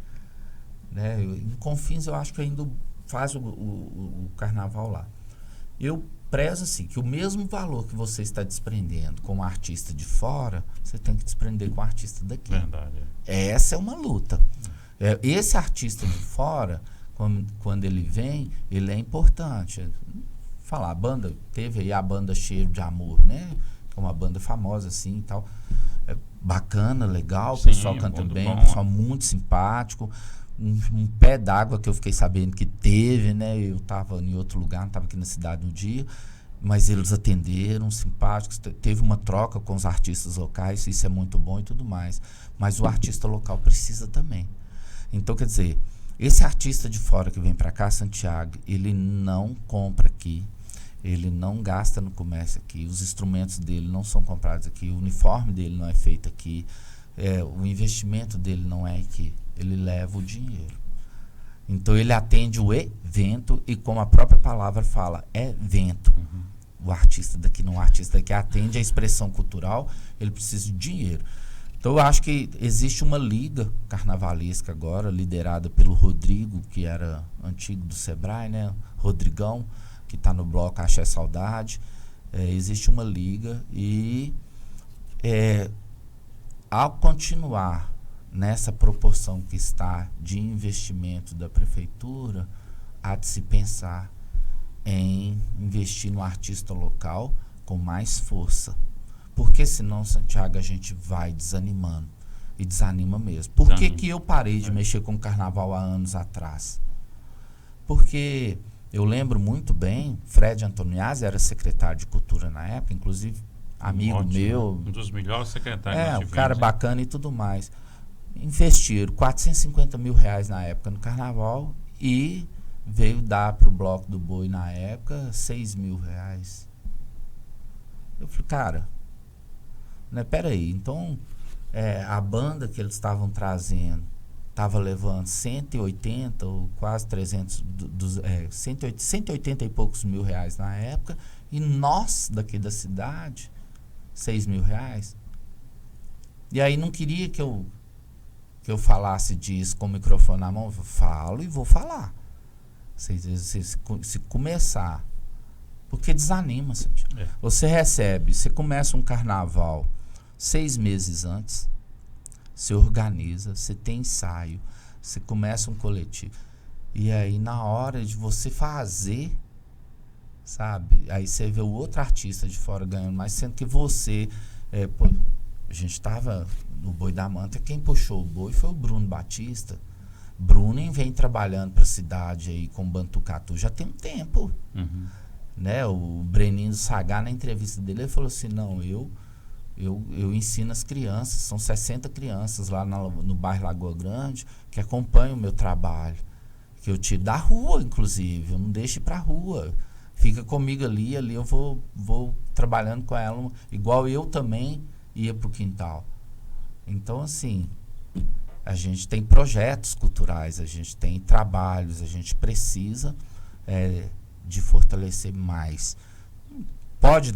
Né? Em Confins, eu acho que ainda faz o carnaval lá. Eu prezo assim, que o mesmo valor que você está desprendendo com um artista de fora, você tem que desprender com o artista daqui. Verdade. Essa é uma luta. Esse artista de fora, quando ele vem, ele é importante. Falar, a banda, teve aí a banda Cheiro de Amor, né? Que é uma banda famosa assim e tal. É bacana, legal, o pessoal canta bem, o pessoal muito simpático. Um pé d'água que eu fiquei sabendo que teve, né? Eu estava em outro lugar, não estava aqui na cidade no dia, mas eles atenderam, simpáticos, teve uma troca com os artistas locais, isso é muito bom e tudo mais. Mas o artista local precisa também. Então, quer dizer, esse artista de fora que vem para cá, Santiago, ele não compra aqui, ele não gasta no comércio aqui, os instrumentos dele não são comprados aqui, o uniforme dele não é feito aqui, o investimento dele não é aqui. Ele leva o dinheiro. Então, ele atende o evento e, como a própria palavra fala, evento. O artista daqui não, o artista daqui atende a expressão cultural, ele precisa de dinheiro. Então, eu acho que existe uma liga carnavalesca agora, liderada pelo Rodrigo, que era antigo do Sebrae, né? Rodrigão, que está no bloco Axé Saudade. Existe uma liga e, ao continuar nessa proporção que está de investimento da prefeitura, há de se pensar em investir no artista local com mais força. Porque senão, Santiago, a gente vai desanimando. E desanima mesmo. Por que eu parei de mexer com carnaval há anos atrás? Porque eu lembro muito bem, Fred Antoniazzi era secretário de Cultura na época, inclusive amigo meu. Um dos melhores secretários. Um cara bacana e tudo mais. Investiram R$450 mil na época no carnaval e veio dar para o Bloco do Boi na época R$6 mil. Eu falei, cara, né, peraí, então a banda que eles estavam trazendo estava levando 180 ou quase 300, 180 e poucos mil reais na época, e nós daqui da cidade, R$6 mil. E aí não queria que eu falasse disso com o microfone na mão. Eu falo e vou falar. Se começar, porque desanima, Santiago. Você começa um carnaval 6 meses antes, você organiza, você tem ensaio, você começa um coletivo, e aí na hora de você fazer, sabe, aí você vê o outro artista de fora ganhando mais, sendo que você, a gente estava no Boi da Manta, quem puxou o boi foi o Bruno Batista. Bruno vem trabalhando para a cidade aí com Bantucatu já tem um tempo. Né? O Breninho do Sagá, na entrevista dele, ele falou assim, não, eu ensino as crianças, são 60 crianças lá no bairro Lagoa Grande que acompanham o meu trabalho, que eu tiro da rua, inclusive, eu não deixo ir para a rua, fica comigo ali eu vou trabalhando com ela, igual eu também ia para o quintal. Então, assim, a gente tem projetos culturais, a gente tem trabalhos, a gente precisa de fortalecer mais. Pode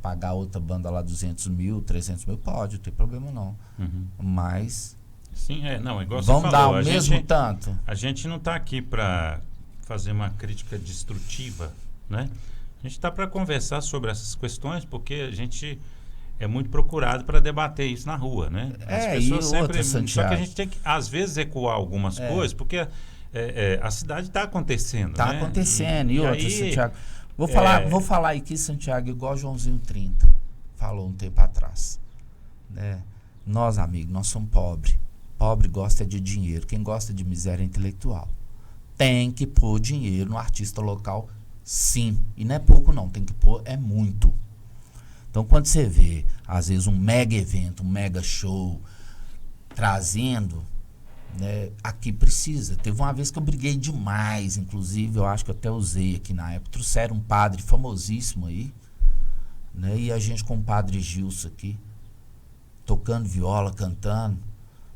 pagar outra banda lá 200 mil, 300 mil? Pode, não tem problema não. Mas... Sim, não, igual vamos você dar falou, o mesmo tanto? A gente não está aqui para fazer uma crítica destrutiva, né? A gente está para conversar sobre essas questões, porque a gente é muito procurado para debater isso na rua, né? As pessoas sempre... Só que a gente tem que, às vezes, ecoar algumas coisas, porque a cidade está acontecendo, Está acontecendo. E outra, aí, Santiago... Vou falar aqui, Santiago, igual Joãozinho 30 falou um tempo atrás. Né? Nós, amigos, nós somos pobres. Pobre gosta de dinheiro. Quem gosta de miséria é intelectual. Tem que pôr dinheiro no artista local, sim. E não é pouco, não. Tem que pôr, é muito. Então, quando você vê, às vezes, um mega evento, um mega show, trazendo, né, aqui precisa. Teve uma vez que eu briguei demais, inclusive, eu acho que eu até usei aqui na época. Trouxeram um padre famosíssimo aí, né, e a gente com o padre Gilson aqui, tocando viola, cantando.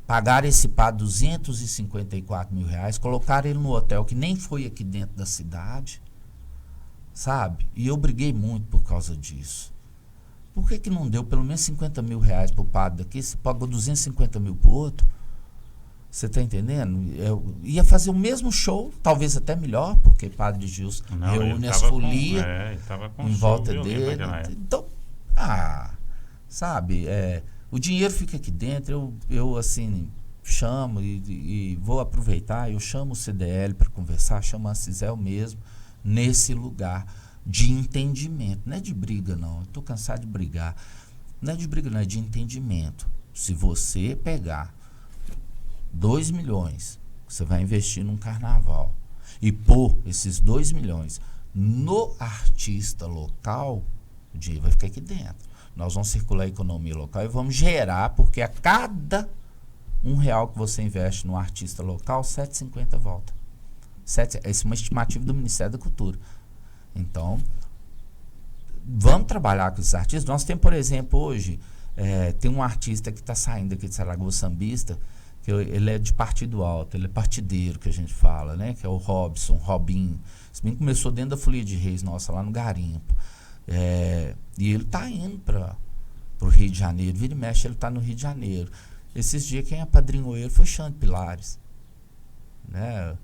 Pagaram esse padre R$254 mil, colocaram ele no hotel que nem foi aqui dentro da cidade, sabe? E eu briguei muito por causa disso. Por que não deu pelo menos R$50 mil pro padre daqui? Você pagou 250 mil pro outro? Você tá entendendo? Eu ia fazer o mesmo show, talvez até melhor, porque padre Gilson reúne as folias em volta dele. Então, sabe, o dinheiro fica aqui dentro, eu assim, chamo e vou aproveitar, eu chamo o CDL para conversar, chamo a Cisel mesmo, nesse lugar de entendimento, não é de briga não, eu estou cansado de brigar, não é de briga não, é de entendimento. Se você pegar 2 milhões que você vai investir num carnaval e pôr esses 2 milhões no artista local, o dinheiro vai ficar aqui dentro. Nós vamos circular a economia local e vamos gerar, porque a cada R$1 que você investe no artista local, 7,50 volta. Essa é uma estimativa do Ministério da Cultura. Então, vamos trabalhar com esses artistas. Nós temos, por exemplo, hoje, tem um artista que está saindo aqui de Saragoça, sambista, que ele é de partido alto, ele é partideiro, que a gente fala, né? Que é o Robinho. Esse menino começou dentro da Folia de Reis, nossa, lá no Garimpo. E ele está indo para o Rio de Janeiro, vira e mexe, ele está no Rio de Janeiro. Esses dias quem apadrinhou ele foi Xande Pilares, né?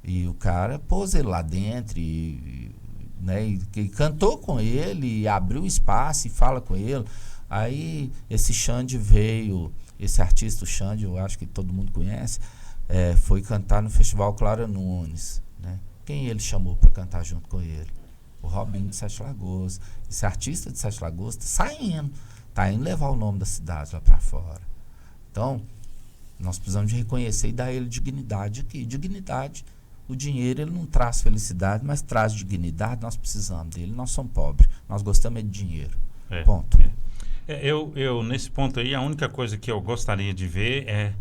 E o cara pôs ele lá dentro né? E cantou com ele, e abriu espaço e fala com ele. Aí esse Xande veio, esse artista, o Xande, eu acho que todo mundo conhece, foi cantar no Festival Clara Nunes, né? Quem ele chamou para cantar junto com ele? O Robinho de Sete Lagoas. Esse artista de Sete Lagoas está indo levar o nome da cidade lá para fora. Então, nós precisamos de reconhecer e dar a ele dignidade aqui. Dignidade, o dinheiro ele não traz felicidade, mas traz dignidade. Nós precisamos dele, nós somos pobres, nós gostamos de dinheiro. Ponto. Eu nesse ponto aí, a única coisa que eu gostaria de ver é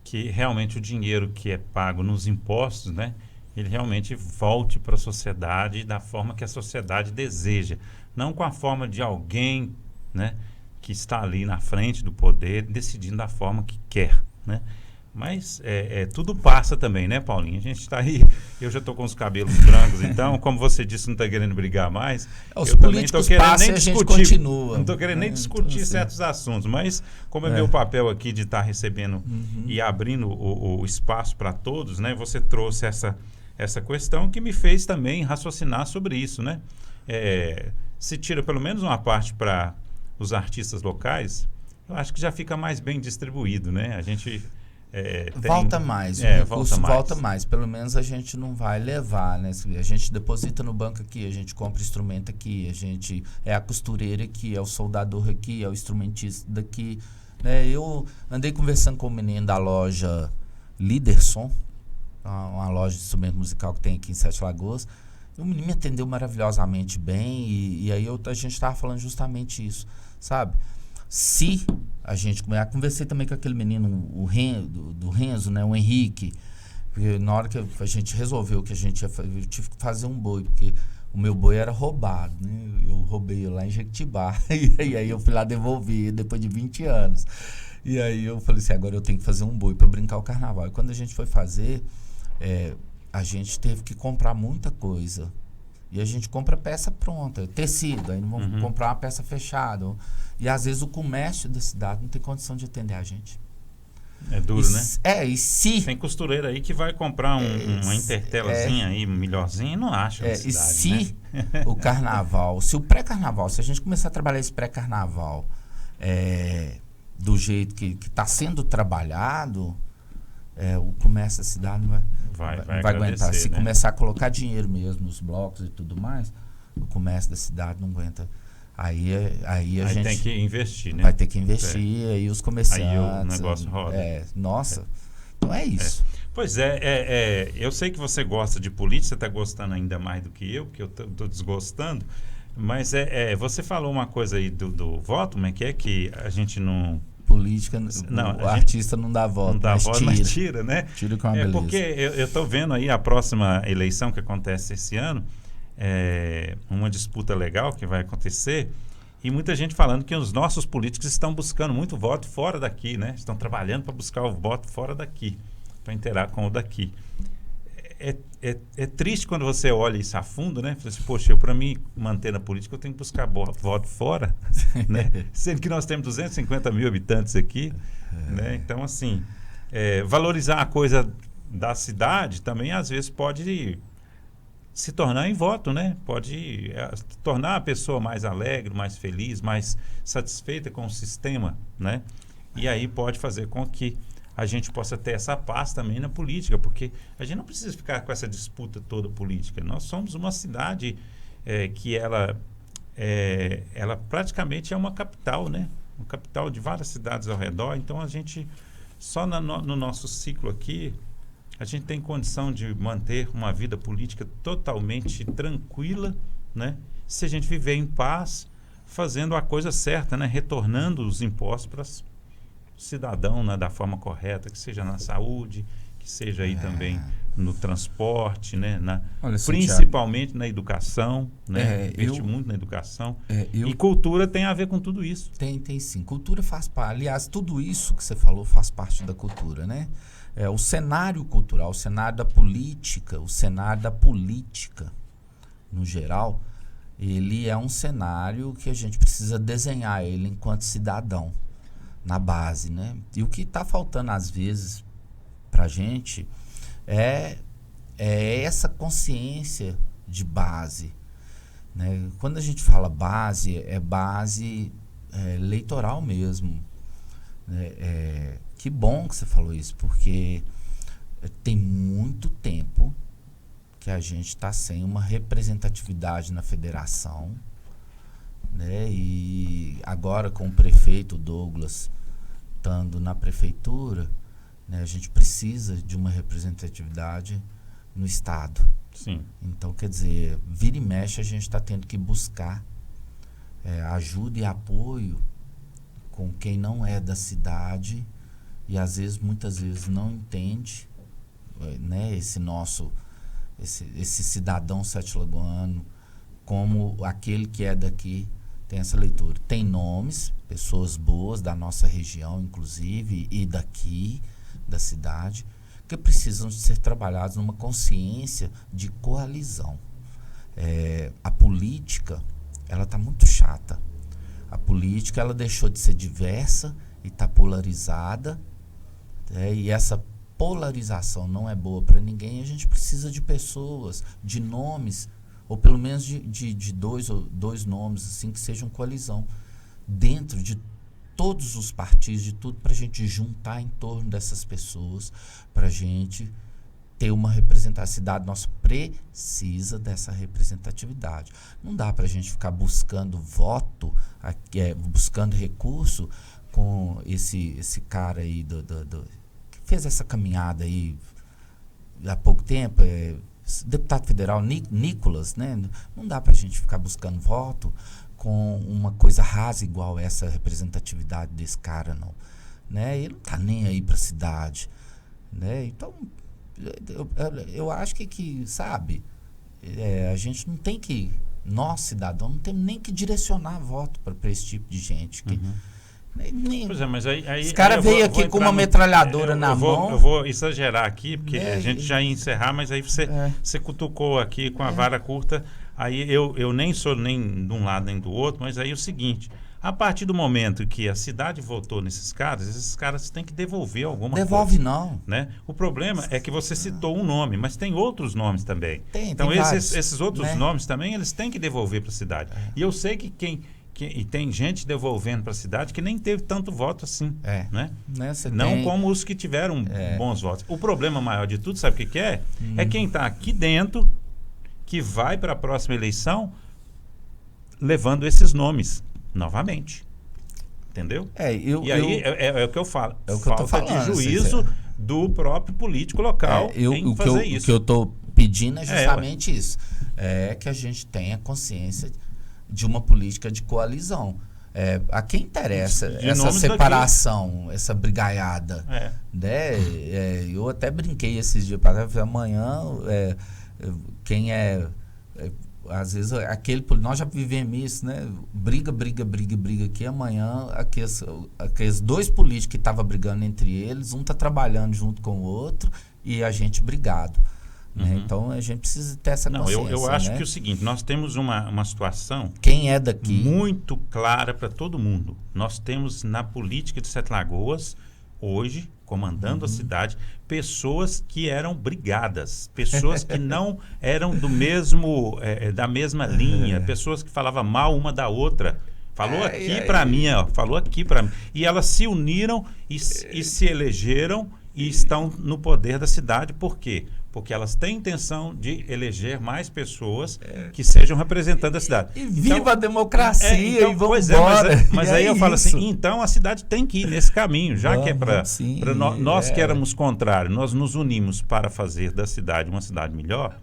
que realmente o dinheiro que é pago nos impostos, né, ele realmente volte para a sociedade da forma que a sociedade deseja, não com a forma de alguém, né, que está ali na frente do poder decidindo da forma que quer, né? Mas tudo passa também, né, Paulinho? A gente está aí, eu já estou com os cabelos brancos, então, como você disse, não está querendo brigar mais. Os políticos passam e a gente continua. Não estou querendo nem discutir certos assuntos, mas como é meu papel aqui de estar recebendo e abrindo o espaço para todos, né? Você trouxe essa questão que me fez também raciocinar sobre isso, né? Se tira pelo menos uma parte para os artistas locais, eu acho que já fica mais bem distribuído, né? A gente volta mais, o recurso volta mais. Pelo menos a gente não vai levar, né? A gente deposita no banco aqui, a gente compra instrumento aqui, a gente é a costureira aqui, é o soldador aqui, é o instrumentista daqui, né? Eu andei conversando com o menino da loja Liderson, uma loja de instrumento musical que tem aqui em Sete Lagoas. O menino me atendeu maravilhosamente bem e aí a gente estava falando justamente isso, sabe? Se a gente... Conversei também com aquele menino, do Renzo, né? O Henrique, porque na hora que a gente resolveu que a gente ia fazer, eu tive que fazer um boi, porque o meu boi era roubado, né? Eu roubei lá em Jequitibá, e aí eu fui lá devolver depois de 20 anos. E aí eu falei assim, agora eu tenho que fazer um boi para brincar o carnaval. E quando a gente foi fazer, a gente teve que comprar muita coisa. E a gente compra peça pronta, tecido, aí não vamos comprar uma peça fechada. E às vezes o comércio da cidade não tem condição de atender a gente. É duro, né? E se... Tem costureira aí que vai comprar uma intertelazinha aí, melhorzinha, e não acha na cidade, e se né? o carnaval, se o pré-carnaval, se a gente começar a trabalhar esse pré-carnaval do jeito que está sendo trabalhado, o comércio da cidade não vai aguentar. Se começar a colocar dinheiro mesmo nos blocos e tudo mais, o comércio da cidade não aguenta. Aí a gente tem que investir, né? Vai ter que investir, aí os comerciantes... Aí o negócio roda. Então é isso. Pois eu sei que você gosta de política, você está gostando ainda mais do que eu, porque eu estou desgostando, mas você falou uma coisa aí do voto, mas que a gente não política, não, o artista não dá voto, não dá voto, mas tira, né? Tira com uma beleza. Porque eu estou vendo aí a próxima eleição que acontece esse ano, uma disputa legal que vai acontecer, e muita gente falando que os nossos políticos estão buscando muito voto fora daqui, né? Estão trabalhando para buscar o voto fora daqui, para interar com o daqui. É triste quando você olha isso a fundo, né? Fala assim, poxa, para mim manter na política eu tenho que buscar voto fora, né? Sendo que nós temos 250 mil habitantes aqui, né? Então, assim, valorizar a coisa da cidade também às vezes pode se tornar em voto, né? Pode tornar a pessoa mais alegre, mais feliz, mais satisfeita com o sistema, né? E aí pode fazer com que a gente possa ter essa paz também na política, porque a gente não precisa ficar com essa disputa toda política. Nós somos uma cidade que ela praticamente é uma capital, né? Uma capital de várias cidades ao redor. Então, a gente, só no nosso ciclo aqui, a gente tem condição de manter uma vida política totalmente tranquila, né? Se a gente viver em paz, fazendo a coisa certa, né? Retornando os impostos para cidadão, né, da forma correta, que seja na saúde, que seja aí também no transporte, né, principalmente na educação, né, investe muito na educação. E cultura tem a ver com tudo isso. Tem sim. Cultura faz parte. Aliás, tudo isso que você falou faz parte da cultura, né? O cenário cultural, o cenário da política, no geral, ele é um cenário que a gente precisa desenhar ele enquanto cidadão. Na base, né? E o que está faltando às vezes para a gente é essa consciência de base, né? Quando a gente fala base, é base eleitoral mesmo, né? Que bom que você falou isso, porque tem muito tempo que a gente está sem uma representatividade na federação, né? E agora com o prefeito Douglas estando na prefeitura, né, a gente precisa de uma representatividade no estado. Sim. Então, quer dizer, vira e mexe a gente está tendo que buscar ajuda e apoio com quem não é da cidade e muitas vezes não entende, né, esse cidadão sete-lagoano como aquele que é daqui. Tem essa leitura. Tem nomes, pessoas boas da nossa região, inclusive, e daqui, da cidade, que precisam ser trabalhados numa consciência de coalizão. A política, ela está muito chata. A política, ela deixou de ser diversa e está polarizada. E essa polarização não é boa para ninguém. A gente precisa de pessoas, de nomes, ou pelo menos de dois nomes assim, que sejam coalizão dentro de todos os partidos, de tudo, para a gente juntar em torno dessas pessoas, para a gente ter uma representatividade. A cidade nossa precisa dessa representatividade. Não dá para a gente ficar buscando voto, buscando recurso com esse cara aí que fez essa caminhada aí há pouco tempo, deputado federal Nicolas, né? Não dá para a gente ficar buscando voto com uma coisa rasa igual essa representatividade desse cara, não. Né? Ele não tá nem aí para a cidade. Né? Então, eu acho que sabe, a gente não tem que, nós cidadãos, não temos nem que direcionar voto para esse tipo de gente. Pois é, mas aí esse cara veio aqui com uma metralhadora na mão. Eu vou exagerar aqui, porque a gente já ia encerrar, mas aí você cutucou aqui com a vara curta. Aí eu nem sou nem de um lado nem do outro, mas aí é o seguinte: a partir do momento que a cidade votou nesses caras, esses caras têm que devolver alguma coisa. Devolve não. Né? O problema é que você citou um nome, mas tem outros nomes também. Então esses outros nomes também, eles têm que devolver para a cidade. E eu sei que e tem gente devolvendo para a cidade que nem teve tanto voto assim. Né? Não como os que tiveram bons votos. O problema maior de tudo, sabe o que é? É quem está aqui dentro, que vai para a próxima eleição levando esses nomes novamente. Entendeu? E aí é o que eu falo. É o que eu tô falando, de juízo do próprio político local em fazer isso. O que eu estou pedindo é justamente isso. É que a gente tenha consciência de uma política de coalizão. a quem interessa De essa nomes separação, essa brigaiada, né? Eu até brinquei esses dias para amanhã, quem às vezes nós já vivemos isso, né? Briga aqui, amanhã aqueles dois políticos que estavam brigando entre eles, um tá trabalhando junto com o outro e a gente brigado. Né? Então a gente precisa ter essa consciência. Eu acho, né? que é o seguinte, nós temos uma situação quem é daqui muito clara para todo mundo. Nós temos na política de Sete Lagoas, hoje, comandando a cidade, pessoas que eram brigadas, pessoas que não eram da mesma linha, pessoas que falavam mal uma da outra. Falou aqui para mim. E elas se uniram e se elegeram e estão no poder da cidade. Por quê? Porque elas têm intenção de eleger mais pessoas que sejam representantes da cidade. E viva a democracia e vamos embora. Mas aí eu falo assim, então a cidade tem que ir nesse caminho, já que é para nós que éramos contrários, nós nos unimos para fazer da cidade uma cidade melhor,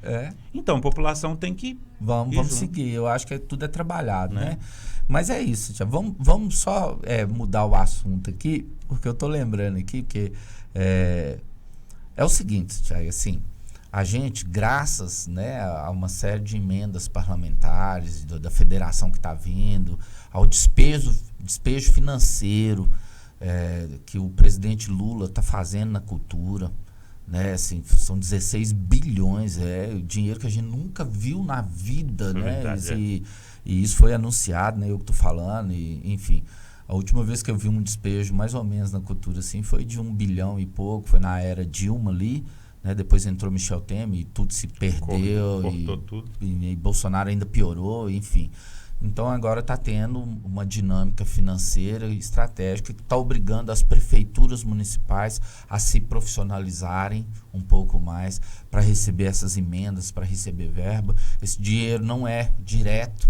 então a população tem que Vamos seguir, eu acho que tudo é trabalhado, né? Mas é isso, tia. Vamos só mudar o assunto aqui, porque eu tô lembrando aqui, porque é o seguinte, tia, assim, a gente, graças, né, a uma série de emendas parlamentares da federação que está vindo, ao despejo financeiro que o presidente Lula está fazendo na cultura, né, assim, são 16 bilhões, dinheiro que a gente nunca viu na vida, né? Verdade, e isso foi anunciado, né, eu que estou falando, enfim. A última vez que eu vi um despejo, mais ou menos, na cultura, assim, foi de 1 bilhão e pouco, foi na era Dilma ali, né? Depois entrou Michel Temer e tudo se perdeu. Cortou tudo. E Bolsonaro ainda piorou, enfim. Então agora está tendo uma dinâmica financeira e estratégica que está obrigando as prefeituras municipais a se profissionalizarem um pouco mais para receber essas emendas, para receber verba. Esse dinheiro não é direto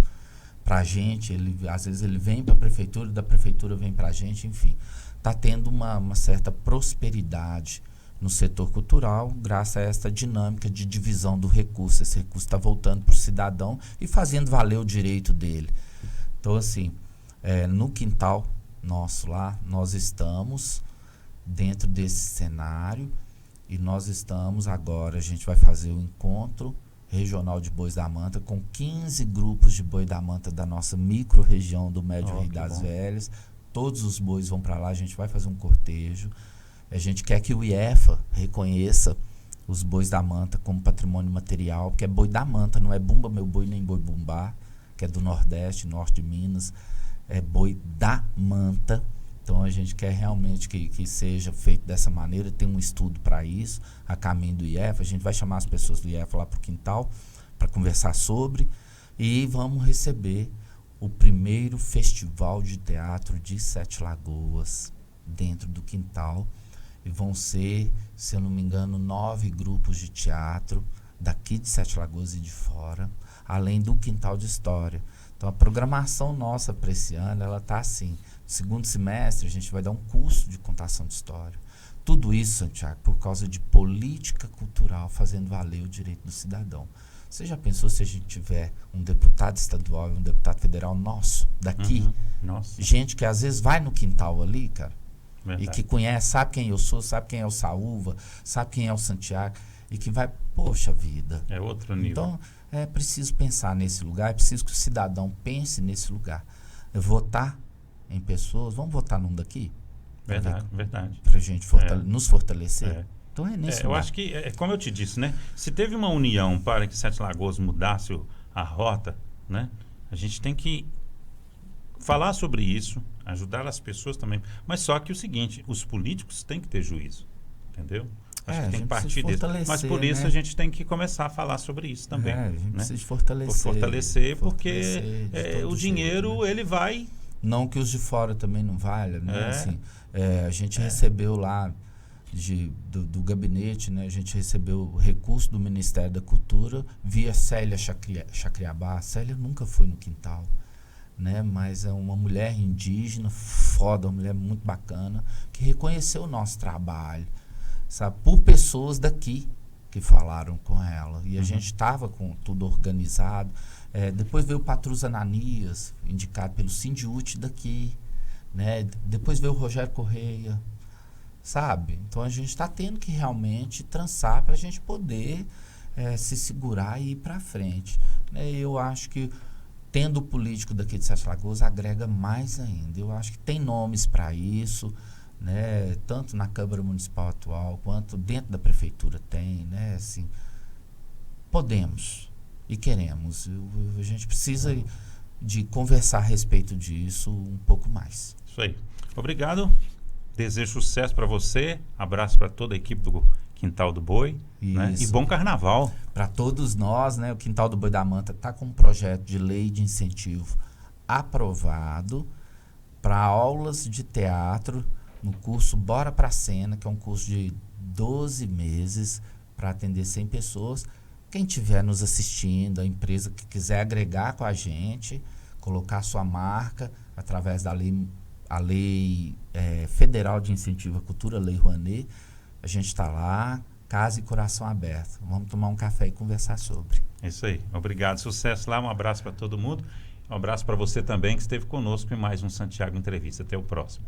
para a gente, às vezes ele vem para a prefeitura, da prefeitura vem para a gente, enfim. Está tendo uma certa prosperidade no setor cultural, graças a esta dinâmica de divisão do recurso. Esse recurso está voltando para o cidadão e fazendo valer o direito dele. Então, assim, no quintal nosso lá, nós estamos dentro desse cenário e nós estamos agora, a gente vai fazer o encontro regional de Bois da Manta com 15 grupos de boi da manta da nossa micro-região do Médio Rio das Velhas. Todos os bois vão para lá, a gente vai fazer um cortejo. A gente quer que o IEFA reconheça os bois da manta como patrimônio material, porque é boi da manta, não é Bumba Meu Boi nem Boi Bumbá, que é do Nordeste, Norte de Minas, é boi da manta. Então a gente quer realmente que seja feito dessa maneira, tem um estudo para isso, a caminho do IEFA. A gente vai chamar as pessoas do IEFA lá para o quintal para conversar sobre, e vamos receber o primeiro festival de teatro de Sete Lagoas dentro do quintal. E vão ser, se eu não me engano, 9 grupos de teatro daqui de Sete Lagoas e de fora, além do quintal de história. Então a programação nossa para esse ano, ela está assim. No segundo semestre a gente vai dar um curso de contação de história. Tudo isso, Santiago, por causa de política cultural, fazendo valer o direito do cidadão. Você já pensou se a gente tiver um deputado estadual e um deputado federal nosso, daqui? Nossa. Gente que às vezes vai no quintal ali, cara, Verdade. E que conhece, sabe quem eu sou, sabe quem é o Saúva, sabe quem é o Santiago, e que vai, poxa vida. É outro nível. Então, é preciso pensar nesse lugar, é preciso que o cidadão pense nesse lugar. Votar em pessoas, vamos votar num daqui? Verdade. Pra gente nos fortalecer. Então é nesse lugar. Eu acho que, como eu te disse, né? Se teve uma união para que Sete Lagoas mudasse a rota, né? A gente tem que falar sobre isso, ajudar as pessoas também. Mas só que o seguinte, os políticos têm que ter juízo, entendeu? Acho que tem que partir disso. Mas por isso, né, a gente tem que começar a falar sobre isso também. A gente precisa de fortalecer, porque o dinheiro, jeito, né, ele vai... Não que os de fora também não valham, né? Assim, a gente recebeu lá do gabinete, né? A gente recebeu o recurso do Ministério da Cultura via Célia Chacriabá. A Célia nunca foi no quintal, né? Mas é uma mulher indígena foda, uma mulher muito bacana, que reconheceu o nosso trabalho, sabe? Por pessoas daqui, que falaram com ela. E a gente estava com tudo organizado. Depois veio o Patrus Ananias, indicado pelo Sindiúti daqui, né? Depois veio o Rogério Correia, sabe? Então a gente está tendo que realmente trançar para a gente poder se segurar e ir para frente, né? Eu acho que tendo o político daqui de Sete Lagoas agrega mais ainda. Eu acho que tem nomes para isso, né? Tanto na Câmara Municipal atual quanto dentro da Prefeitura tem, né? Assim, podemos e queremos. A gente precisa de conversar a respeito disso um pouco mais. Isso aí. Obrigado. Desejo sucesso para você. Abraço para toda a equipe do Quintal do Boi. Né? E bom carnaval. Para todos nós, né? O Quintal do Boi da Manta está com um projeto de lei de incentivo aprovado para aulas de teatro no curso Bora Pra Cena, que é um curso de 12 meses para atender 100 pessoas. Quem estiver nos assistindo, a empresa que quiser agregar com a gente, colocar sua marca através da lei federal de incentivo à cultura, Lei Rouanet, a gente está lá, casa e coração aberto. Vamos tomar um café e conversar sobre. É isso aí. Obrigado. Sucesso lá. Um abraço para todo mundo. Um abraço para você também que esteve conosco em mais um Santiago Entrevista. Até o próximo.